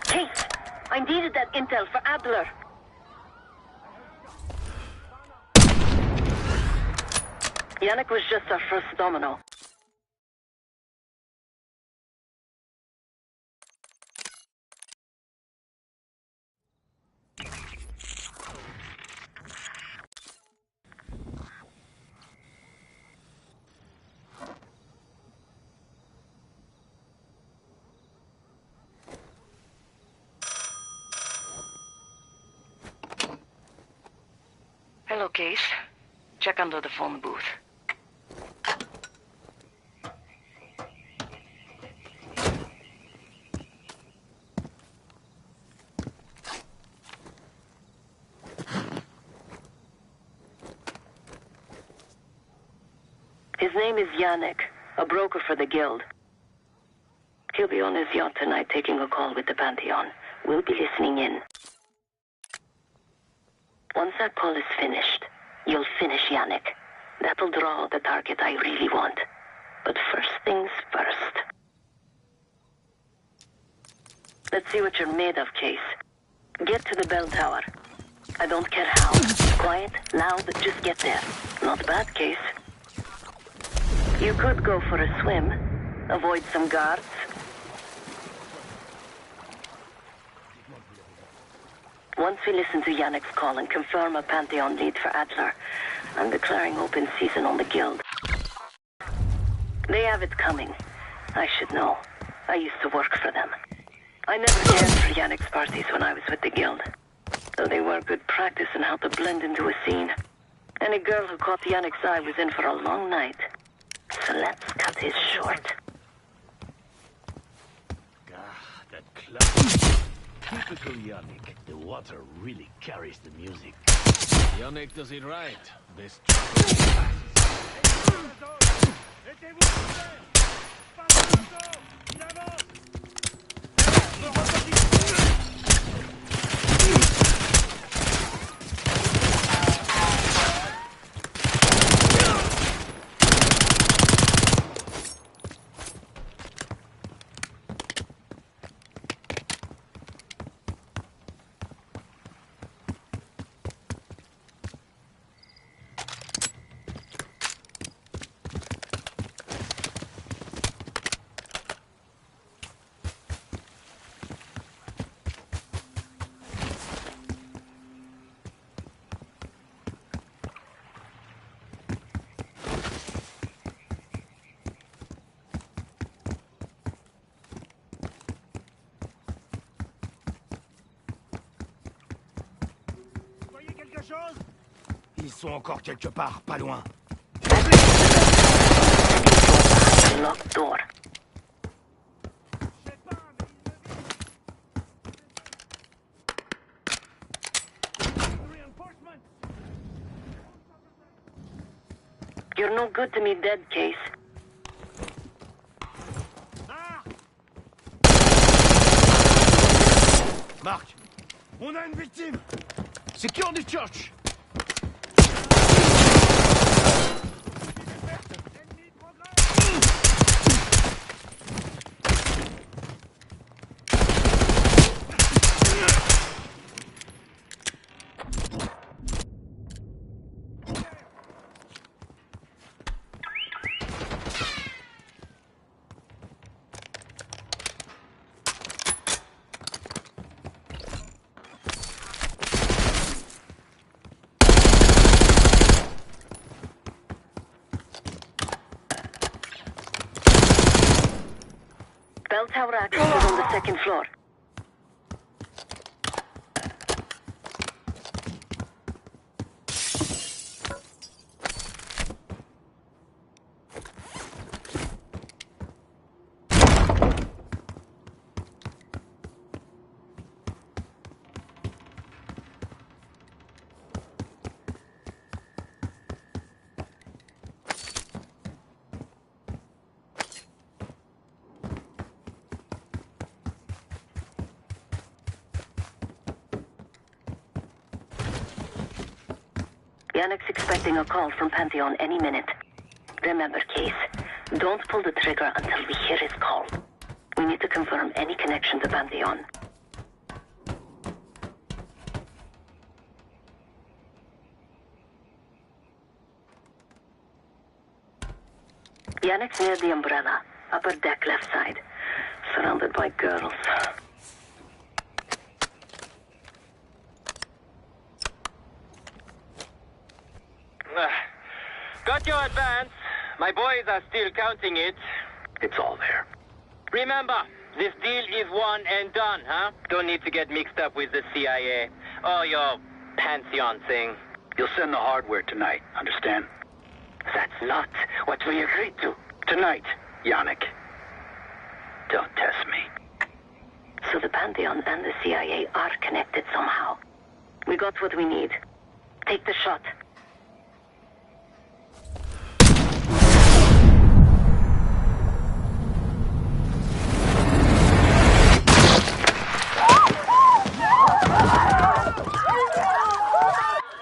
Case, I needed that intel for Adler. Yannick was just our first domino. Hello, Case. Check under the phone booth. His name is Yannick, a broker for the Guild. He'll be on his yacht tonight taking a call with the Pantheon. We'll be listening in. Once that call is finished, you'll finish Yannick. That'll draw the target I really want. But first things first. Let's see what you're made of, Case. Get to the bell tower. I don't care how. Quiet, loud, just get there. Not bad, Case. You could go for a swim. Avoid some guards. Once we listen to Yannick's call and confirm a Pantheon lead for Adler, I'm declaring open season on the Guild. They have it coming. I should know. I used to work for them. I never cared for Yannick's parties when I was with the Guild, though they were good practice in how to blend into a scene. Any girl who caught Yannick's eye was in for a long night. So let's cut his short. That clap. Typical Yannick. The water really carries the music. Yannick does it right. Best. Ils sont encore quelque part, pas loin. Locked door. You're no good to me dead, Case. Marc, on a une victime. Secure the church. Bell tower access is on the second floor. Yannick's expecting a call from Pantheon any minute. Remember, Case, don't pull the trigger until we hear his call. We need to confirm any connection to Pantheon. Yannick's near the umbrella, upper deck left side, surrounded by girls. Got your advance. My boys are still counting it. It's all there. Remember, this deal is one and done, huh? Don't need to get mixed up with the CIA or your Pantheon thing. You'll send the hardware tonight, understand? That's not what we agreed to. Tonight, Yannick. Don't test me. So the Pantheon and the CIA are connected somehow. We got what we need. Take the shot.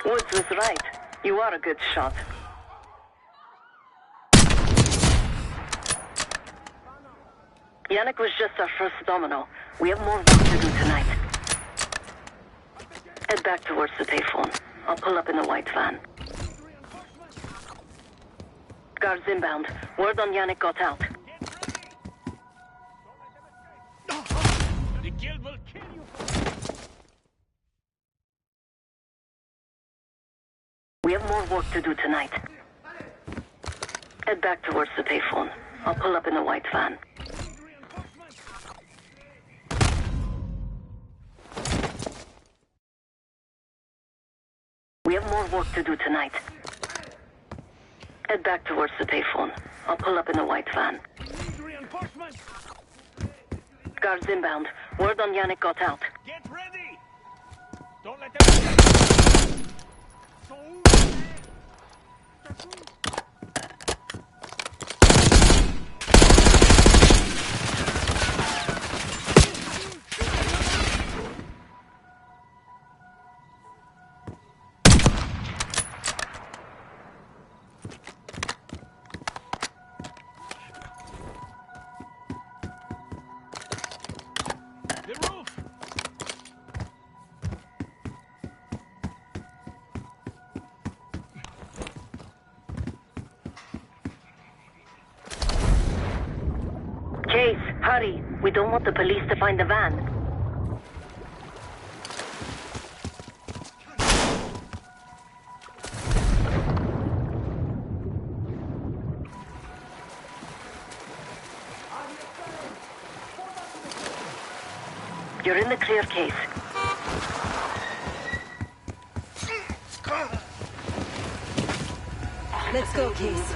Woods was right. You are a good shot. Yannick was just our first domino. We have more work to do tonight. Head back towards the payphone. I'll pull up in the white van. Guards inbound. Word on Yannick got out. The guild will kill you. We have more work to do tonight. Head back towards the payphone. I'll pull up in the white van. We have more work to do tonight. Head back towards the payphone. I'll pull up in the white van. Guards inbound. Word on Yannick got out. Get ready! Don't let them... The roof! Chase, hurry. We don't want the police to find the van. You're in the clear, Case. Let's go, Case.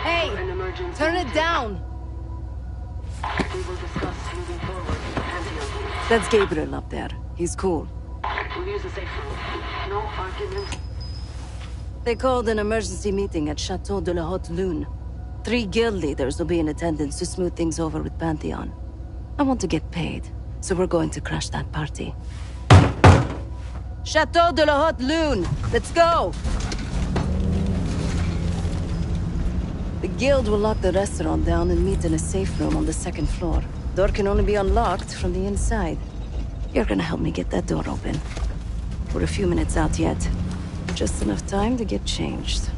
Hey! Turn it down! We will discuss moving forward. That's Gabriel up there. He's cool. We'll use the safe room. No arguments. They called an emergency meeting at Chateau de la Haute Lune. 3 guild leaders will be in attendance to smooth things over with Pantheon. I want to get paid, so we're going to crash that party. Chateau de la Haute Lune! Let's go! The guild will lock the restaurant down and meet in a safe room on the 2nd floor. Door can only be unlocked from the inside. You're gonna help me get that door open. We're a few minutes out yet. Just enough time to get changed.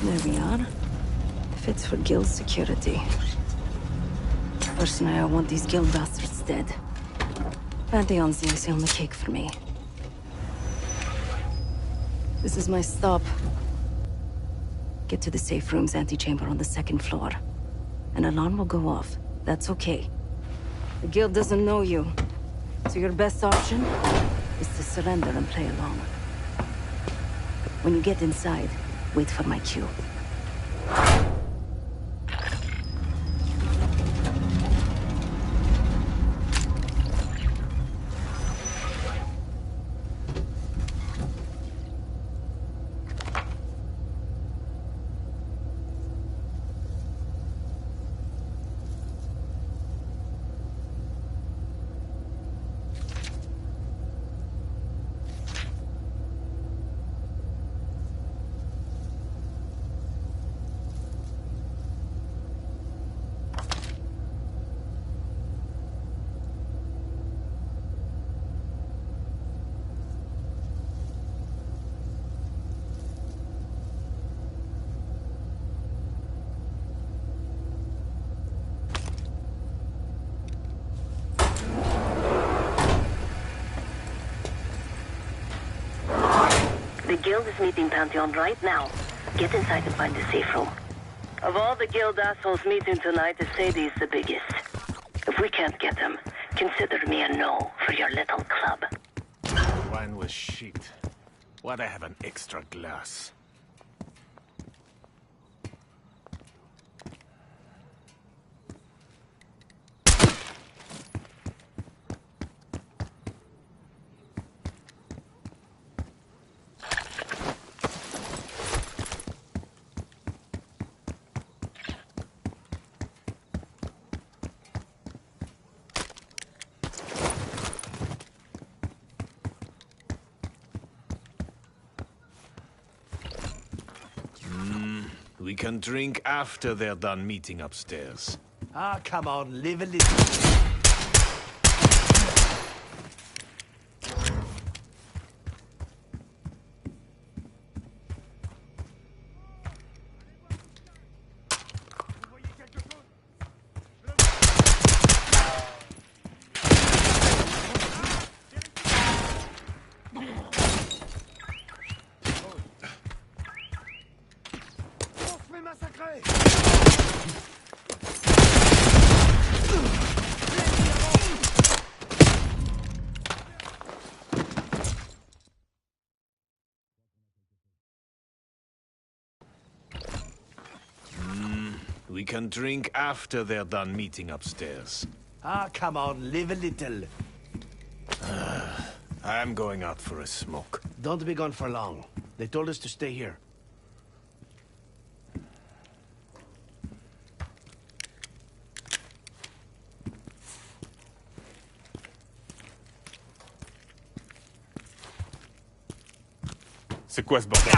There we are. Fits for guild security. Personally, I want these guild bastards dead. Pantheon's the icing on the cake for me. This is my stop. Get to the safe room's antechamber on the 2nd floor. An alarm will go off. That's okay. The guild doesn't know you, so your best option is to surrender and play along. When you get inside, wait for my cue. The guild is meeting Pantheon right now. Get inside and find the safe room. Of all the guild assholes meeting tonight, Sadie's the biggest. If we can't get them, consider me a no for your little club. Wine was shit. Why'd I have an extra glass? We can drink after they're done meeting upstairs. Ah, come on, live a little. We can drink after they're done meeting upstairs. Ah, come on, live a little. I'm going out for a smoke. Don't be gone for long. They told us to stay here. C'est quoi ce bordel?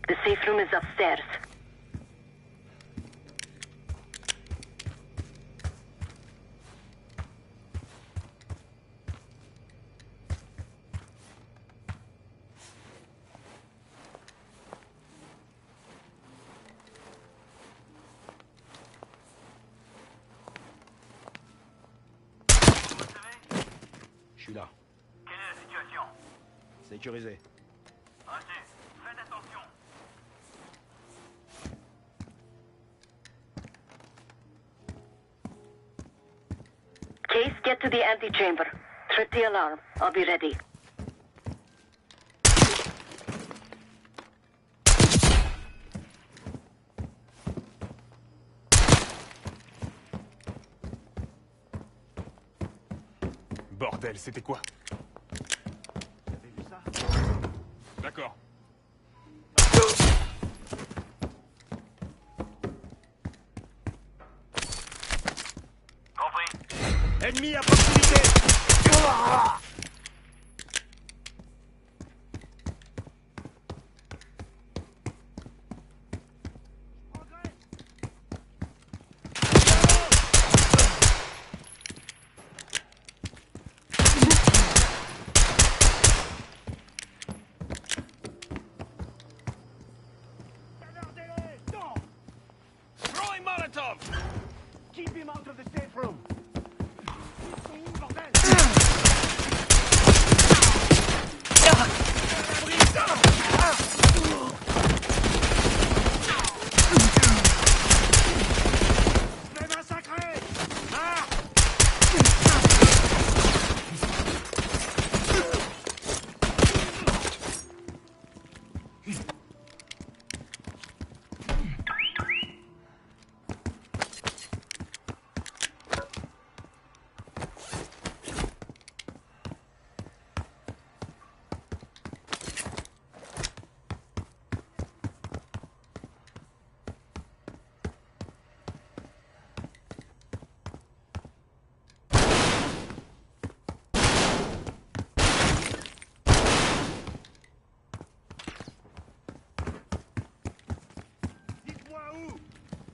The safe room is upstairs. suis là. Quelle est la situation? Sécurisé. Reçu. Faites attention. Case, get to the antechamber. Trip the alarm. I'll be ready. Bordel, c'était quoi? T'avais vu ça? D'accord. Compris. Ennemi à proximité! Throwing Molotov! Keep him out of the safe room!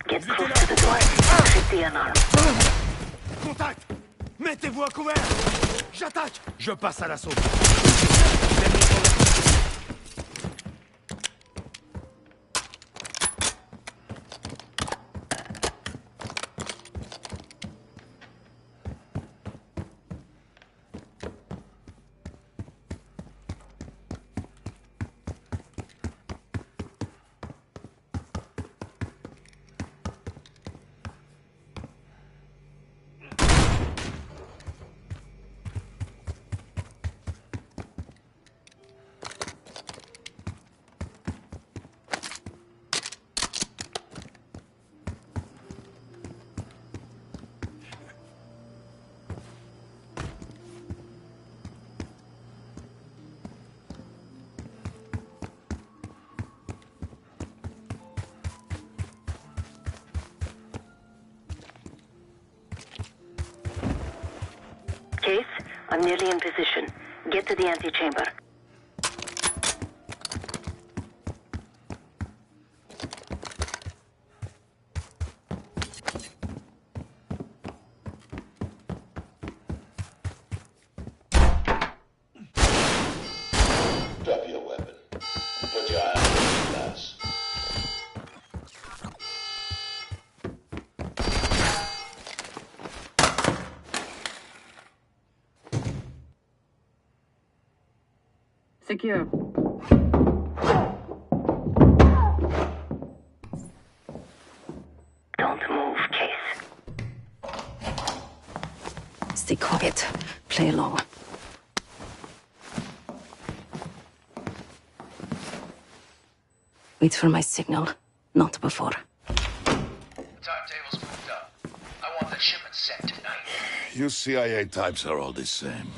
Get close to the door. Trip the alarm. Contact! Mettez-vous à couvert! J'attaque! Je passe à l'assaut. Case, I'm nearly in position. Get to the antechamber. Drop your weapon. Put your eye on the glass. Secure. Don't move, Case. Stay quiet. Play along. Wait for my signal. Not before. Timetable's moved up. I want that shipment sent tonight. You CIA types are all the same.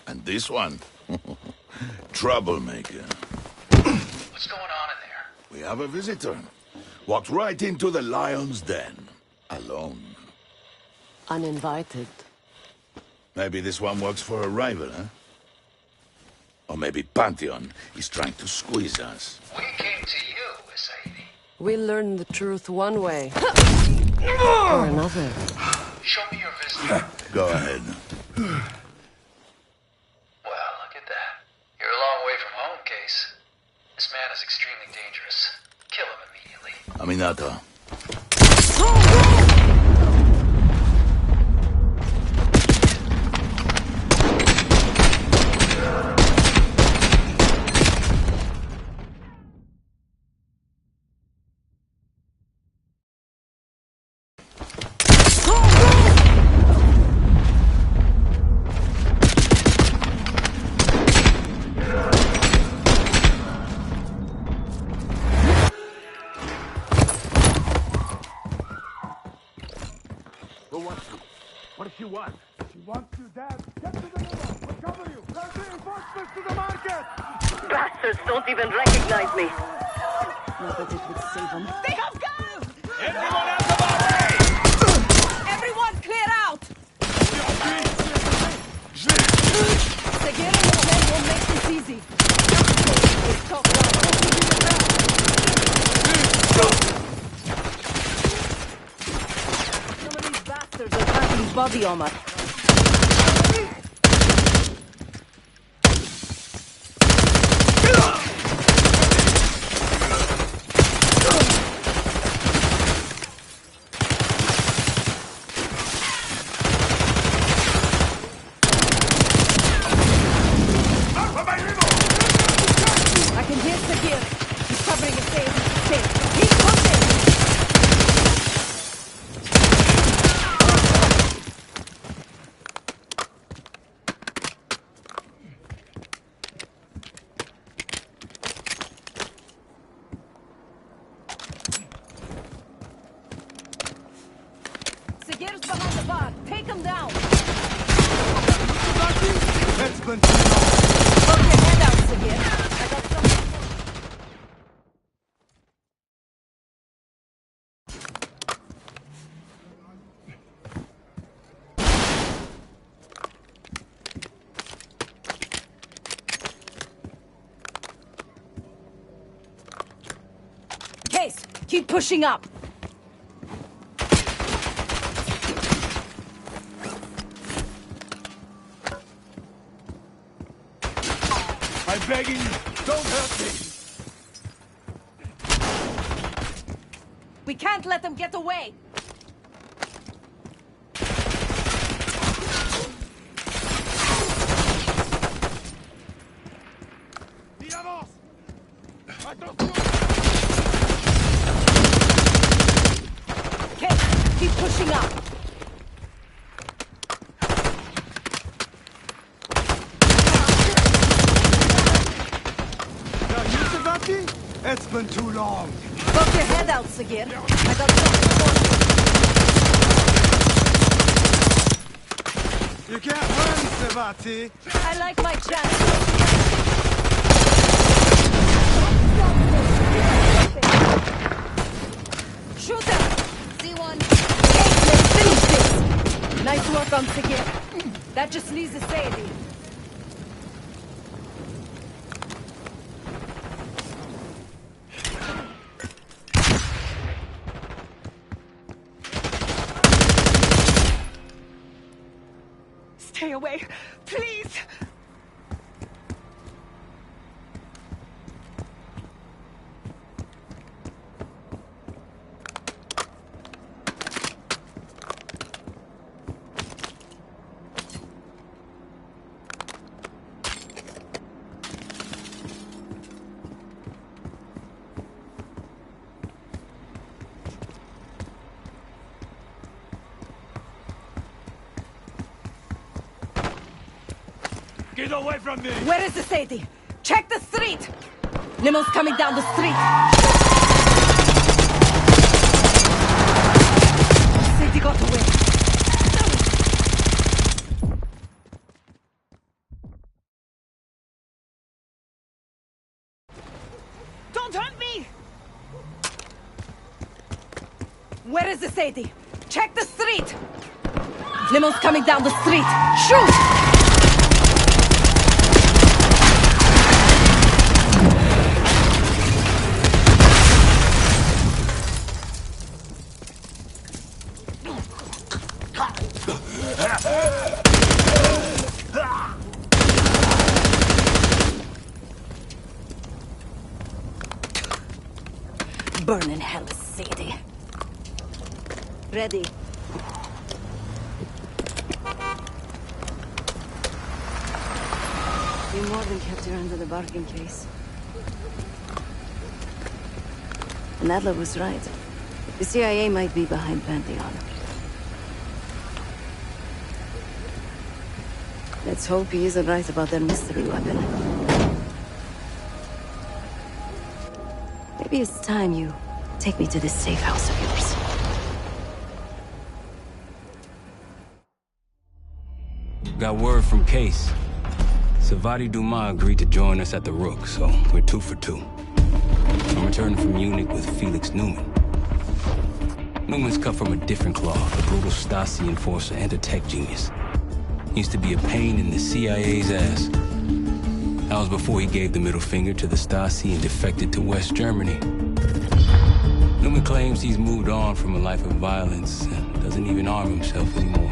And this one? Troublemaker. What's going on in there? We have a visitor. Walked right into the lion's den. Alone. Uninvited. Maybe this one works for a rival, huh? Or maybe Pantheon is trying to squeeze us. We came to you, Sadie. We learn the truth one way. Or another. Show me your visitor. Go ahead. Well, look at that. You're a long way from home, Case. This man is extremely dangerous. Kill him immediately. Aminata. one. She wants you dead. Get to the middle. We'll cover you. Send reinforcements to the market. Bastards don't even recognize me. Not that it would save them. They have guns! Everyone out of our way! Everyone clear out! Seguir and the men won't make this easy. Let's talk now. Some of these bastards are packing body armor. Seguir's behind the bar. Take him down. That's been too long. Poke your head out, Seguir. I got something. Case, keep pushing up. I'm begging you, don't hurt me! We can't let them get away! Okay, keep pushing up! It's been too long. Poke your head out, Seguir. I got something for you. You can't run, Savati. I like my chances. Shoot him! C1. Case, let's finish this! Nice work on Seguir. That just leaves the Sadie. Stay away, please! Get away from me! Where is the Sadie? Check the street! Limo's coming down the street! Sadie got away. Don't hurt me! Where is the Sadie? Check the street! Limo's coming down the street! Shoot! Burn in hell, Sadie. Ready. You more than kept her under the bargain case. And Adler was right. The CIA might be behind Pantheon. Let's hope he isn't right about their mystery weapon. Maybe it's time you take me to this safe house of yours. Got word from Case. Savati Dumas agreed to join us at the Rook, so we're 2 for 2. I'm returning from Munich with Felix Newman. Newman's cut from a different cloth, a brutal Stasi enforcer and a tech genius. He used to be a pain in the CIA's ass. That was before he gave the middle finger to the Stasi and defected to West Germany. Newman claims he's moved on from a life of violence and doesn't even arm himself anymore.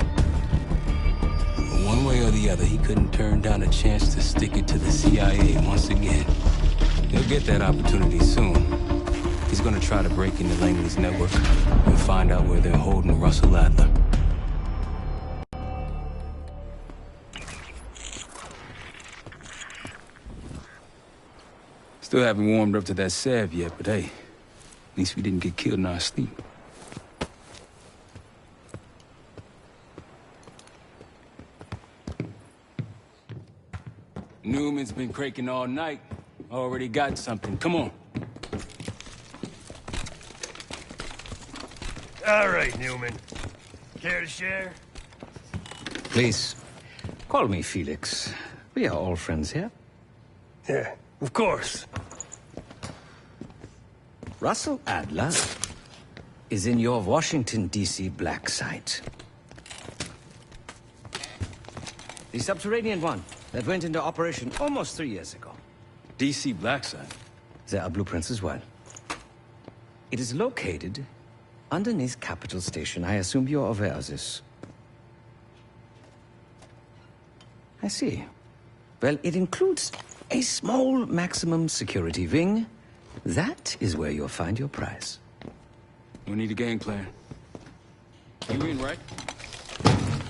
But one way or the other, he couldn't turn down a chance to stick it to the CIA once again. He'll get that opportunity soon. He's gonna try to break into Langley's network and find out where they're holding Russell Adler. Still haven't warmed up to that salve yet, but hey, at least we didn't get killed in our sleep. Newman's been cranking all night. Already got something. Come on. All right, Newman. Care to share? Please, call me Felix. We are all friends here. Yeah, of course. Russell Adler is in your Washington, D.C. black site. The subterranean one that went into operation almost 3 years ago. D.C. black site? There are blueprints as well. It is located underneath Capitol Station. I assume you're aware of this. I see. Well, it includes a small maximum security wing. That is where you'll find your prize. We need a game plan. You in, right?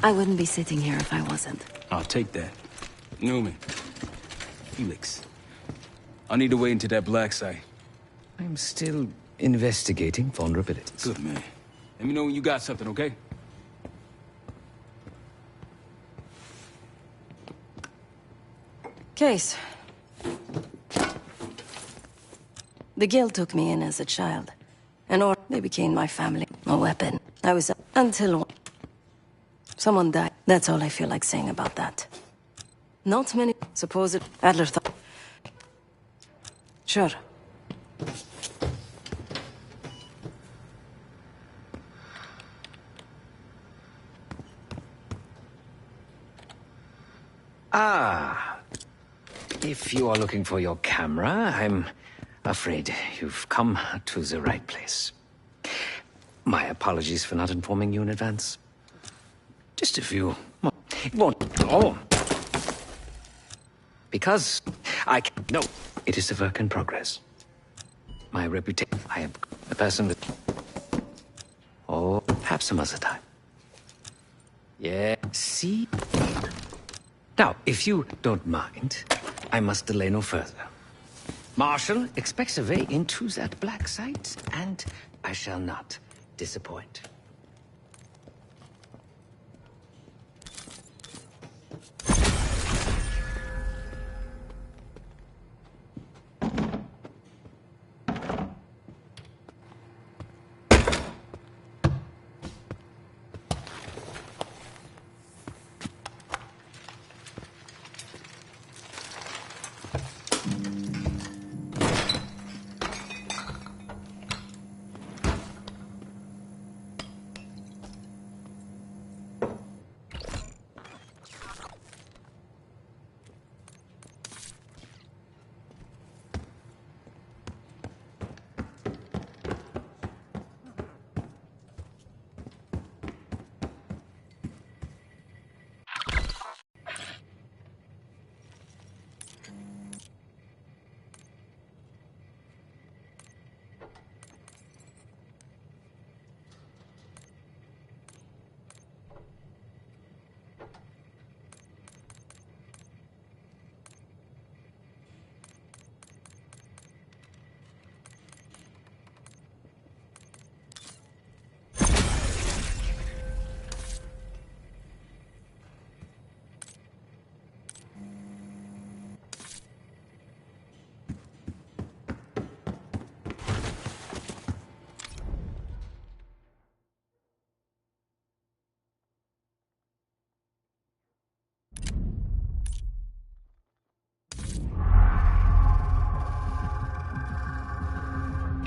I wouldn't be sitting here if I wasn't. I'll take that. Newman. Felix. I need to wait into that black site. I'm still investigating vulnerabilities. Good, man. Let me know when you got something, okay? Case. The Guild took me in as a child. Or they became my family. A weapon. I was until someone died. That's all I feel like saying about that. Not many supposed Adler thought. Sure. Ah. If you are looking for your camera, I'm afraid you've come to the right place. My apologies for not informing you in advance. Just a few. It won't. Oh. Because no, it is a work in progress. My reputation. I am a person with. Oh, perhaps some other time. Yeah. See? Now, if you don't mind, I must delay no further. Marshall expects a way into that black site, and I shall not disappoint.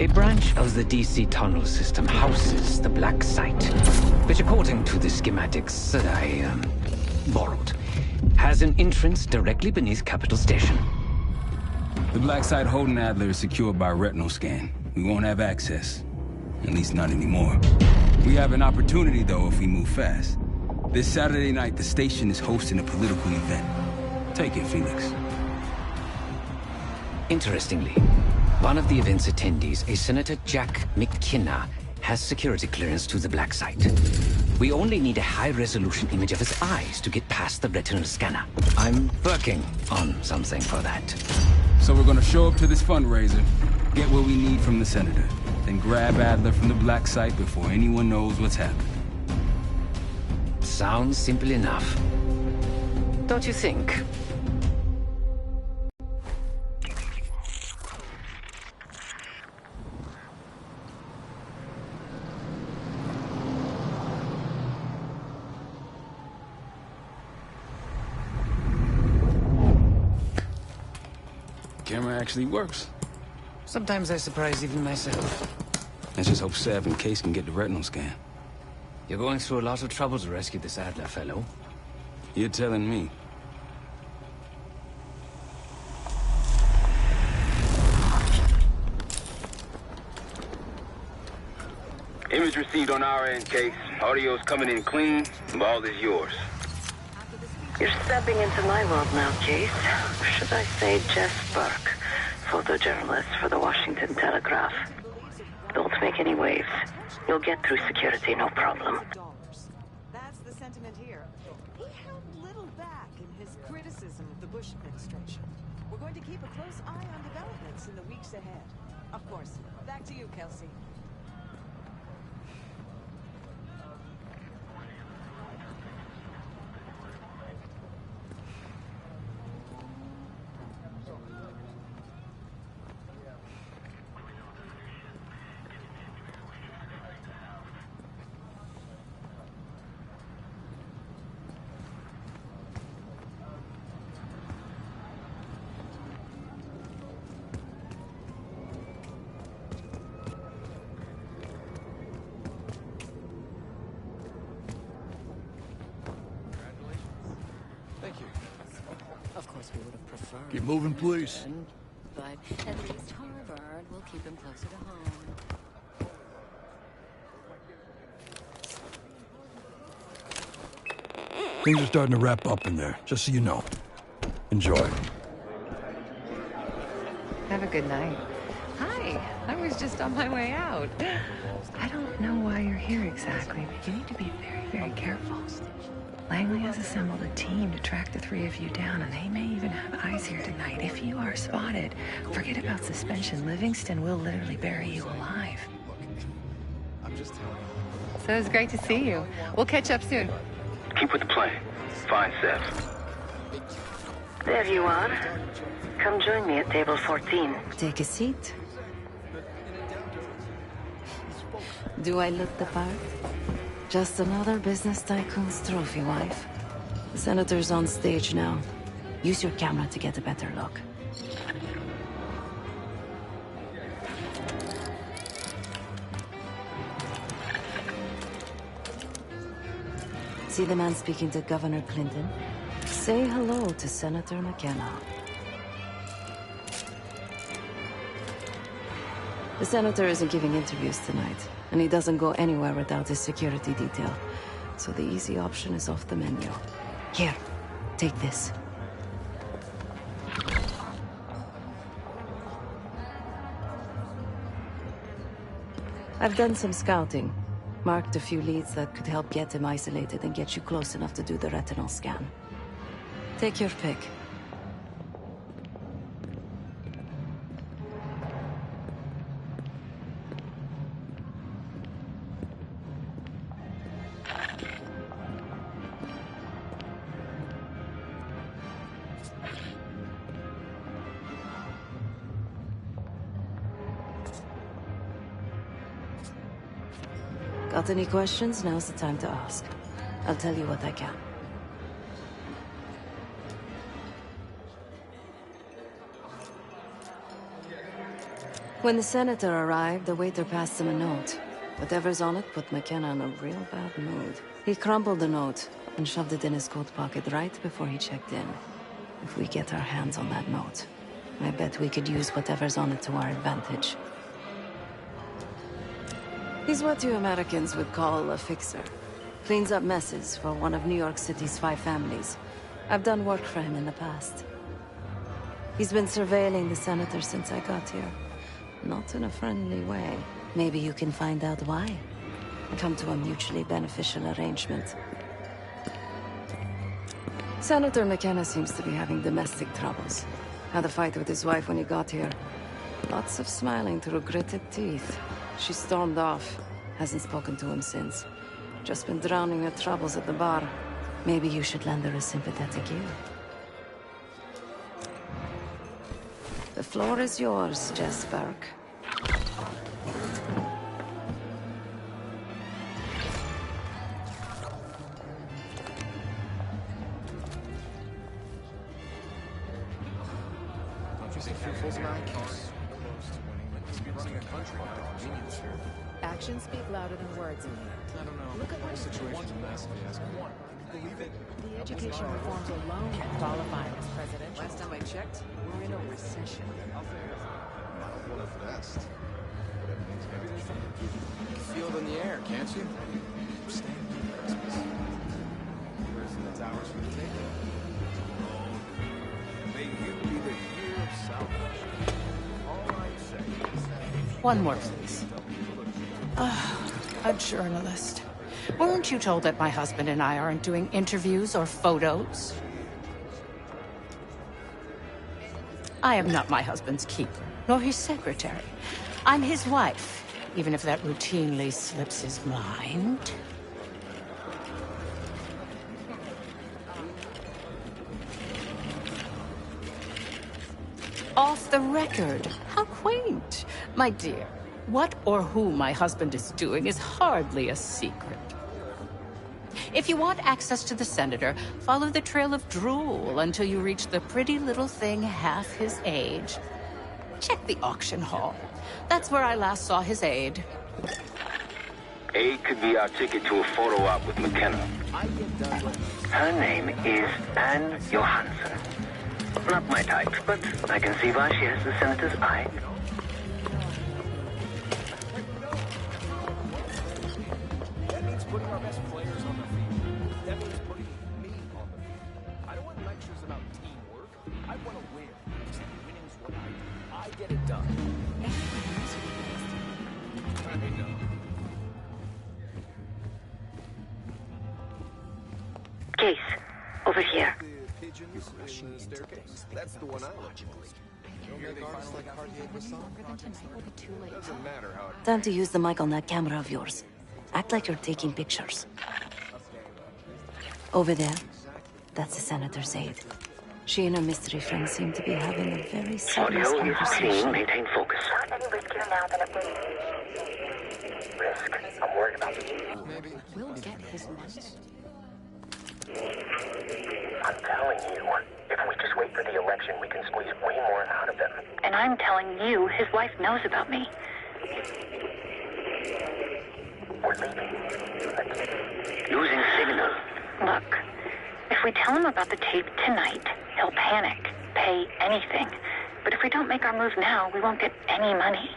A branch of the DC tunnel system houses the Black Site, which according to the schematics that I borrowed, has an entrance directly beneath Capital Station. The Black Site holding Adler is secured by retinal scan. We won't have access. At least not anymore. We have an opportunity, though, if we move fast. This Saturday night, the station is hosting a political event. Take it, Felix. Interestingly, one of the event's attendees, a Senator Jack McKenna, has security clearance to the Black Site. We only need a high-resolution image of his eyes to get past the retinal scanner. I'm working on something for that. So we're gonna show up to this fundraiser, get what we need from the Senator, then grab Adler from the Black Site before anyone knows what's happened. Sounds simple enough. Don't you think? Camera actually works. Sometimes I surprise even myself. Let's just hope Sev and Case can get the retinal scan. You're going through a lot of trouble to rescue this Adler fellow. You're telling me. Image received on our end, Case. Audio's coming in clean. Ball is yours. You're stepping into my world now, Case. Should I say Jess Burke, photojournalist for the Washington Telegraph. Don't make any waves. You'll get through security, no problem. That's the sentiment here. He held little back in his criticism of the Bush administration. We're going to keep a close eye on developments in the weeks ahead. Of course. Back to you, Kelsey. We would have preferred. Keep moving, please. But at least Harvard will keep him closer to home. Things are starting to wrap up in there, just so you know. Enjoy. Have a good night. Hi, I was just on my way out. I don't know why you're here exactly, but you need to be very, very careful. Langley has assembled a team to track the three of you down, and they may even have eyes here tonight. If you are spotted, forget about suspension. Livingston will literally bury you alive. I'm just telling you. So it's great to see you. We'll catch up soon. Keep with the plan. Find Seth. There you are. Come join me at table 14. Take a seat. Do I look the part? Just another business tycoon's trophy wife. The Senator's on stage now. Use your camera to get a better look. See the man speaking to Governor Clinton? Say hello to Senator McKenna. The Senator isn't giving interviews tonight, and he doesn't go anywhere without his security detail. So the easy option is off the menu. Here, take this. I've done some scouting. Marked a few leads that could help get him isolated and get you close enough to do the retinal scan. Take your pick. Got any questions? Now's the time to ask. I'll tell you what I can. When the senator arrived, the waiter passed him a note. Whatever's on it put McKenna in a real bad mood. He crumpled the note and shoved it in his coat pocket right before he checked in. If we get our hands on that note, I bet we could use whatever's on it to our advantage. He's what you Americans would call a fixer. Cleans up messes for one of New York City's 5 families. I've done work for him in the past. He's been surveilling the senator since I got here. Not in a friendly way. Maybe you can find out why. Come to a mutually beneficial arrangement. Senator McKenna seems to be having domestic troubles. Had a fight with his wife when he got here. Lots of smiling through gritted teeth. She stormed off. Hasn't spoken to him since. Just been drowning her troubles at the bar. Maybe you should lend her a sympathetic ear. The floor is yours, Jess Burke. Actions speak louder than words in here. I don't know. Look at what situation believe it. The education reforms alone can qualify him as presidential. Last time I checked, we're in a recession. Not one of the best. Maybe there's something to it. You can feel it in the air, can't you? We're staying here for Christmas. That's ours for the taking. May you be the year of salvation. All I say is... One more, please. A journalist. Weren't you told that my husband and I aren't doing interviews or photos? I am not my husband's keeper, nor his secretary. I'm his wife, even if that routinely slips his mind. Off the record. How quaint. My dear, what or who my husband is doing is hardly a secret. If you want access to the senator, follow the trail of drool until you reach the pretty little thing half his age. Check the auction hall. That's where I last saw his aide. Aide could be our ticket to a photo op with McKenna. Her name is Anne Johansson. Not my type, but I can see why she has the senator's eye. That means putting our best players on the field. That means putting me on the field. I don't want lectures about teamwork. I want to win. Winning's what I do. I get it done. I know. Case, over here. That's the one I like. Doesn't matter how it... Time to use the mic on that camera of yours. Act like you're taking pictures. Over there, that's the senator's aide. She and her mystery friend seem to be having a very serious Audio is clean. conversation. Maintain focus. Any riskier now than it will. Risk. I'm worried about you. Maybe. We'll get his money. I'm telling you, if we just wait for the election, we can squeeze way more out of them. And I'm telling you, his wife knows about me. We're leaving. Losing signal. Look, if we tell him about the tape tonight, he'll panic, pay anything. But if we don't make our move now, we won't get any money.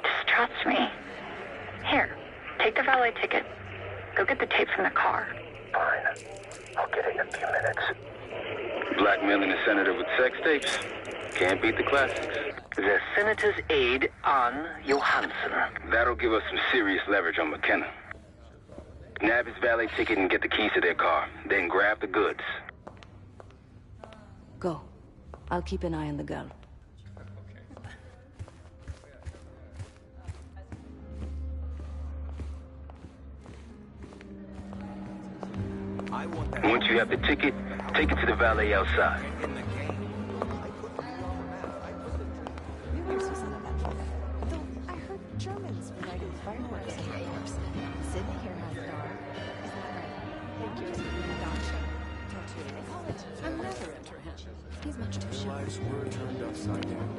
Just trust me. Here, take the valet ticket. Go get the tape from the car. Fine. I'll get it in a few minutes. Blackmailing the senator with sex tapes. Can't beat the classics. The senator's aide, Anne Johansson. That'll give us some serious leverage on McKenna. Nab his valet ticket and get the keys to their car. Then grab the goods. Go. I'll keep an eye on the girl. Once you have the ticket, take it to the valet outside. I heard Germans providing fireworks in the course. Sydney here has Dar. Is that right? Thank you. Gotcha. They call it another He's much too shy. Lives were turned upside down.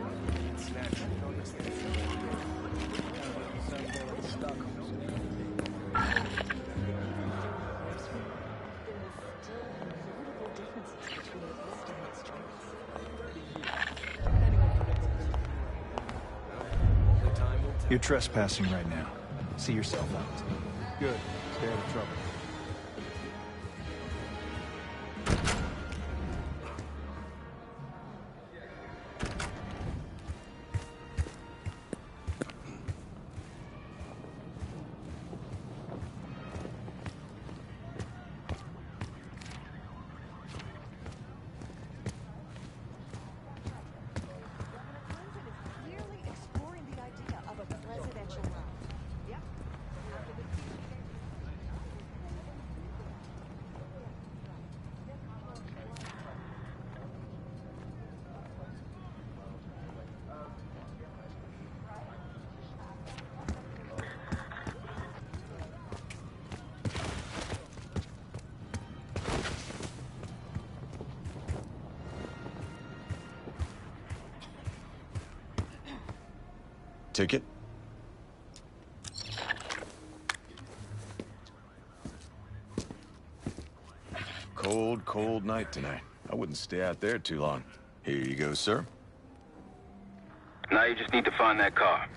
You're trespassing right now. See yourself out. Good. Stay out of trouble. Ticket? Cold, cold night tonight. I wouldn't stay out there too long. Here you go, sir. Now you just need to find that car.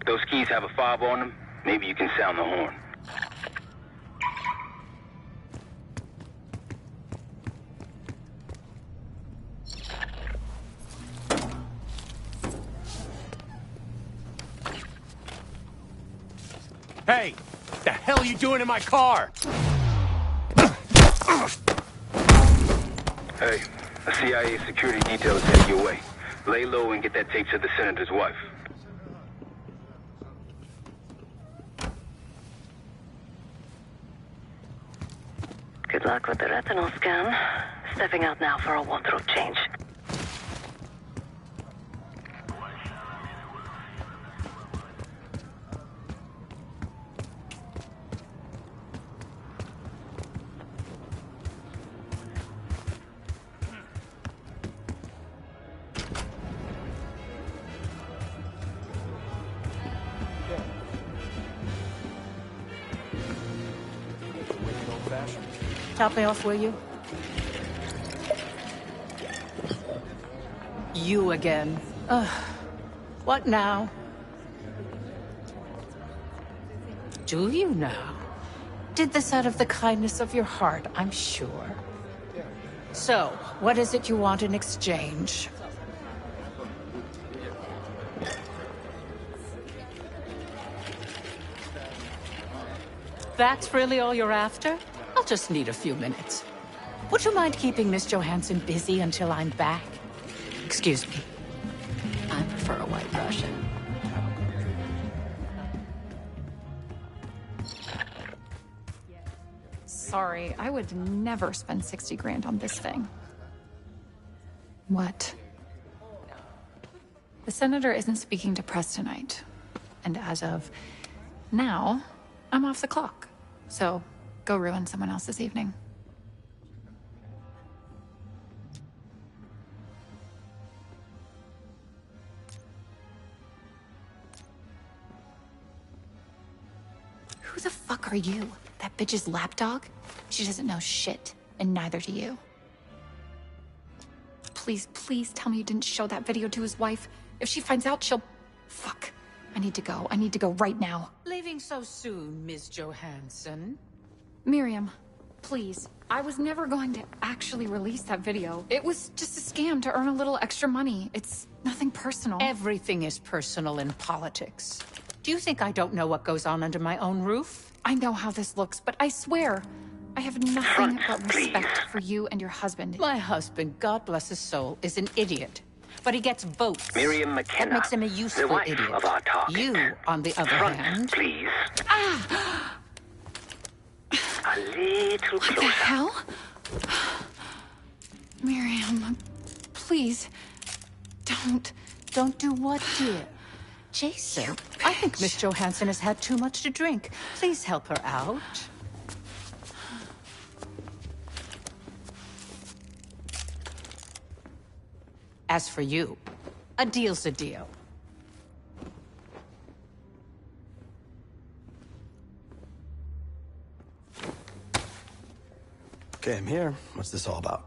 Those keys have a fob on them. Maybe you can sound the horn. Hey! The hell are you doing in my car? Hey, a CIA security detail is headed your way. Lay low and get that tape to the senator's wife. Good luck with the retinal scan. Stepping out now for a wardrobe change. Top me off, will you? You again. What now? Do you now? Did this out of the kindness of your heart, I'm sure. So, what is it you want in exchange? That's really all you're after? I'll just need a few minutes. Would you mind keeping Miss Johansson busy until I'm back? Excuse me. I prefer a white Russian. Sorry, I would never spend 60 grand on this thing. What? The senator isn't speaking to press tonight. And as of now, I'm off the clock. So, go ruin someone else's evening. Who the fuck are you? That bitch's lapdog? She doesn't know shit, and neither do you. Please, please tell me you didn't show that video to his wife. If she finds out, she'll... Fuck. I need to go. I need to go right now. Leaving so soon, Miss Johansson? Miriam, Please. I was never going to actually release that video. It was just a scam to earn a little extra money. It's nothing personal. Everything is personal in politics. Do you think I don't know what goes on under my own roof? I know how this looks, but I swear, I have nothing but respect for you and your husband. My husband, God bless his soul, is an idiot. But he gets votes. Miriam McKenna, That makes him a useful the wife idiot. of our target. You, on the other hand... please. Ah! A little What the hell? Miriam, please, don't. Don't do what, dear? Jason, I think Miss Johansson has had too much to drink. Please help her out. As for you, a deal's a deal. Okay, I'm here. What's this all about?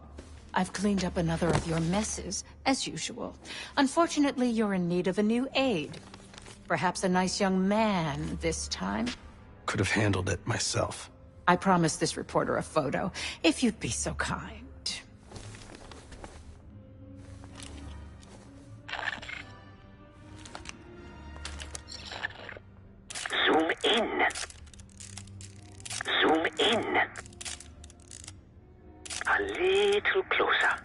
I've cleaned up another of your messes, as usual. Unfortunately, you're in need of a new aide. Perhaps a nice young man this time. Could have handled it myself. I promised this reporter a photo, if you'd be so kind. Zoom in. Zoom in. A little closer.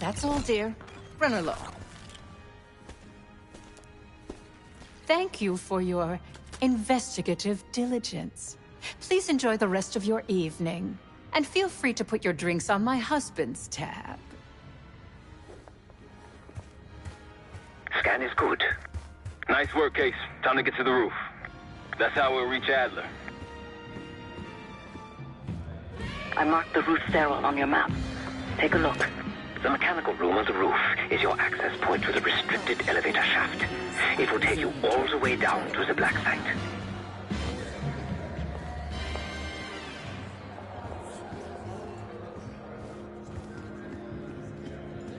That's all, dear. Run along. Thank you for your investigative diligence. Please enjoy the rest of your evening. And feel free to put your drinks on my husband's tab. Scan is good. Nice work, Case. Time to get to the roof. That's how we'll reach Adler. I marked the roof stairwell on your map. Take a look. The mechanical room on the roof is your access point to the restricted elevator shaft. It will take you all the way down to the black site.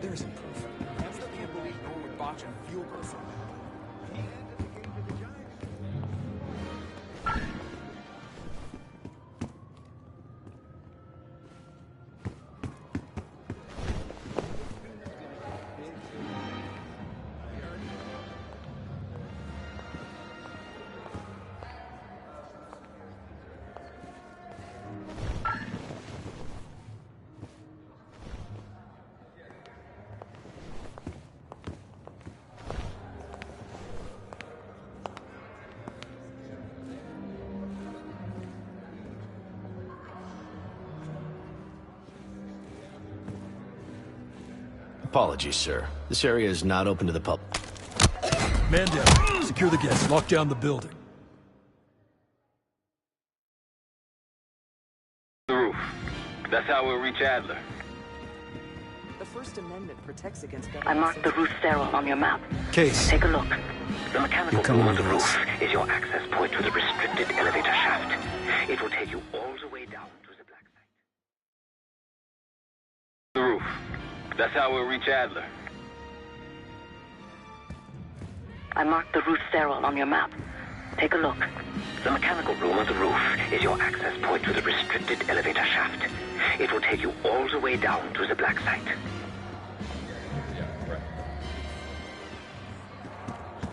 There's proof. I still can't believe no one would botch a fuel burst. Apologies, sir. This area is not open to the public. Man down. Secure the gates. Lock down the building. The roof. That's how we'll reach Adler. The First Amendment protects against I government. marked the roof stairwell on your map. Case. Take a look. The mechanical room on the roof is your access point to the restricted elevator shaft. It will take you all the way down to the black site. The roof. That's how we'll reach Adler. I marked the roof stairwell on your map. Take a look. The mechanical room on the roof is your access point to the restricted elevator shaft. It will take you all the way down to the black site.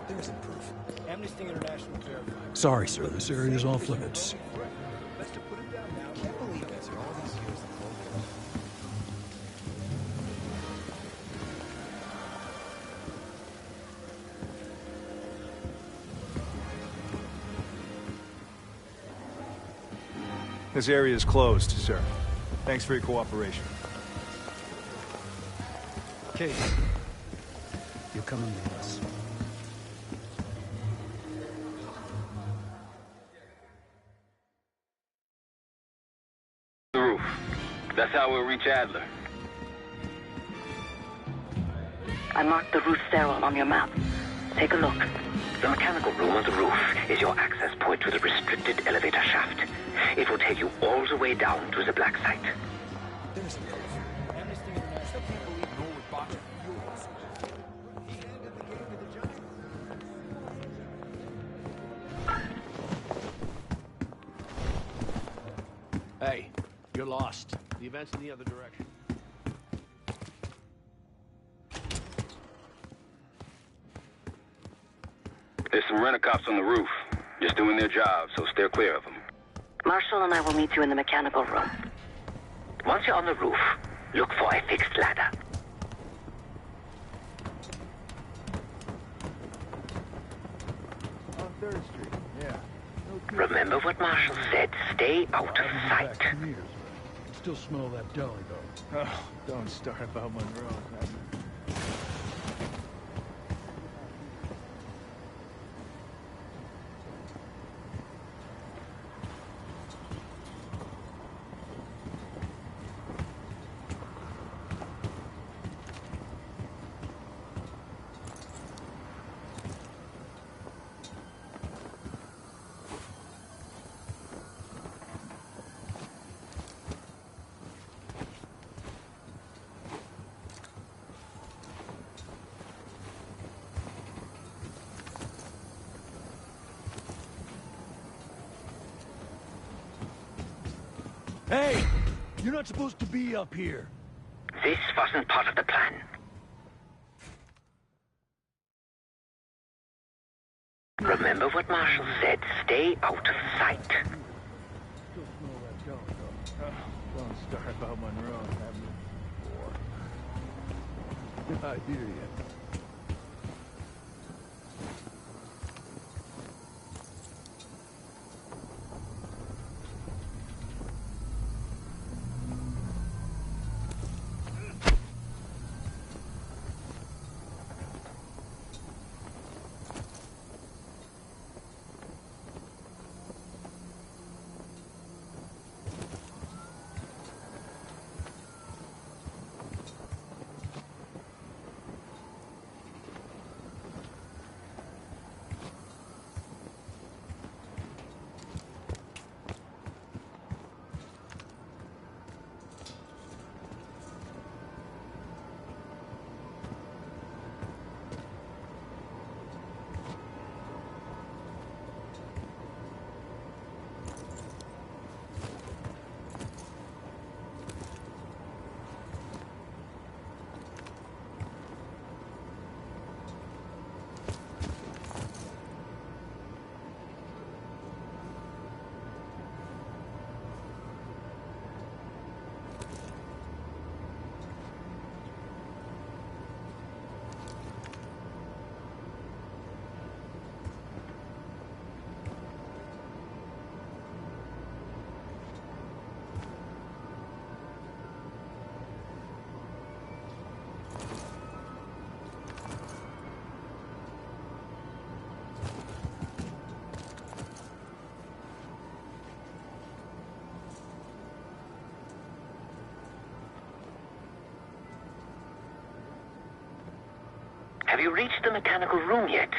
There's proof. Amnesty International verified. Sorry, sir. This area is off limits. Best to put it down now. Can't believe it. After all these years of This area is closed, sir. Thanks for your cooperation. Case. You're coming with us. The roof. That's how we'll reach Adler. I marked the roof stairwell on your map. Take a look. The mechanical room on the roof is your access point to the restricted elevator shaft. It will take you all the way down to the black site. There's proof. Amnesty International can't believe no one would botch a fuel burst. He handed the game to the giant. Hey, you're lost. The event's in the other direction. There's some rent-a-cops on the roof. Just doing their job, so steer clear of them. Marshall and I will meet you in the mechanical room. Once you're on the roof, look for a fixed ladder. On 3rd Street, yeah. Remember what Marshall said, stay out of sight. Still smell that deli, though. Oh, don't start about Monroe. Hey! You're not supposed to be up here. This wasn't part of the plan. Remember what Marshall said, stay out of sight. Still smell that deli, though. Oh, don't start about Monroe. I hear you. Have you reached the mechanical room yet?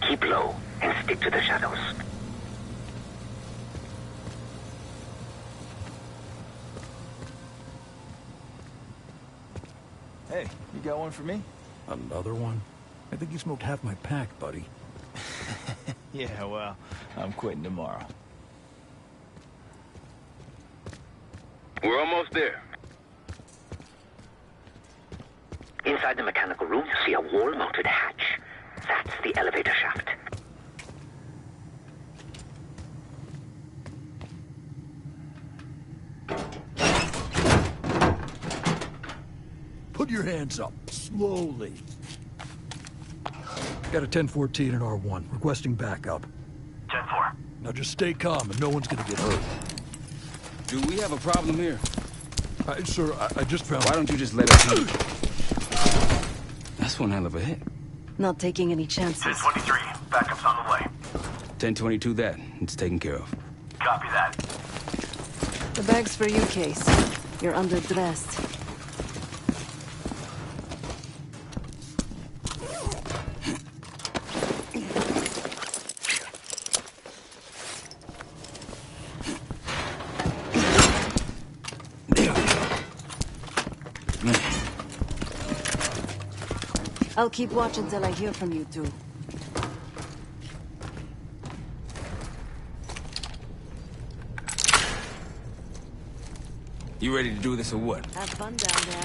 Keep low and stick to the shadows. Hey, you got one for me? Another one? I think you smoked half my pack, buddy. Yeah, well, I'm quitting tomorrow. We're almost there. Inside the mechanical room, you see a wall-mounted hatch. That's the elevator shaft. Put your hands up, slowly. Got a 1014 and R1, requesting backup. 10-4. Now just stay calm and no one's gonna get hurt. Do we have a problem here? Sir, I just found... Why don't you just let us in? That's one hell of a hit. Not taking any chances. 1023. Backup's on the way. 1022 that. It's taken care of. Copy that. The bag's for you, Case. You're underdressed. I'll keep watch until I hear from you two. You ready to do this or what? Have fun down there.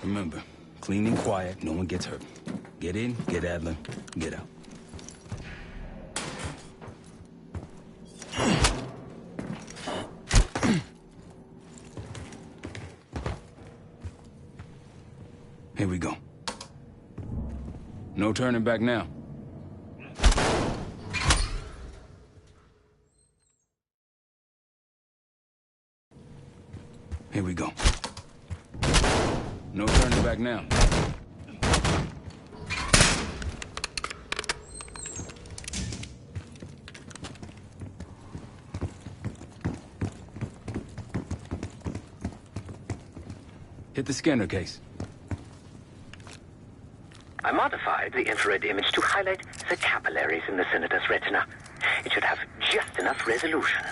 Remember, clean and quiet, no one gets hurt. Get in, get Adler, get out. Here we go. No turning back now. Here we go. No turning back now. Hit the scanner case. I modified the infrared image to highlight the capillaries in the Senator's retina. It should have just enough resolution.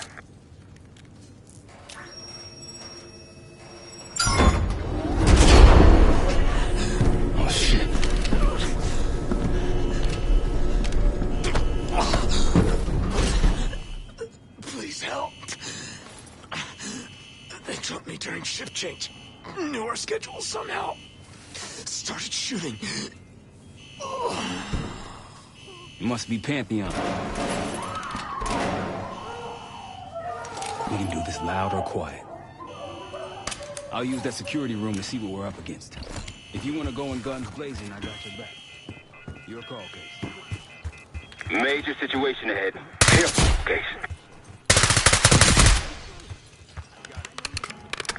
Oh, shit. Please help. They took me during shift change. Knew our schedule somehow. Started shooting. It must be Pantheon. We can do this loud or quiet. I'll use that security room to see what we're up against. If you want to go in guns blazing, I got your back. Your call, Case. Major situation ahead. Careful, Case.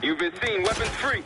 You've been seen weapons free.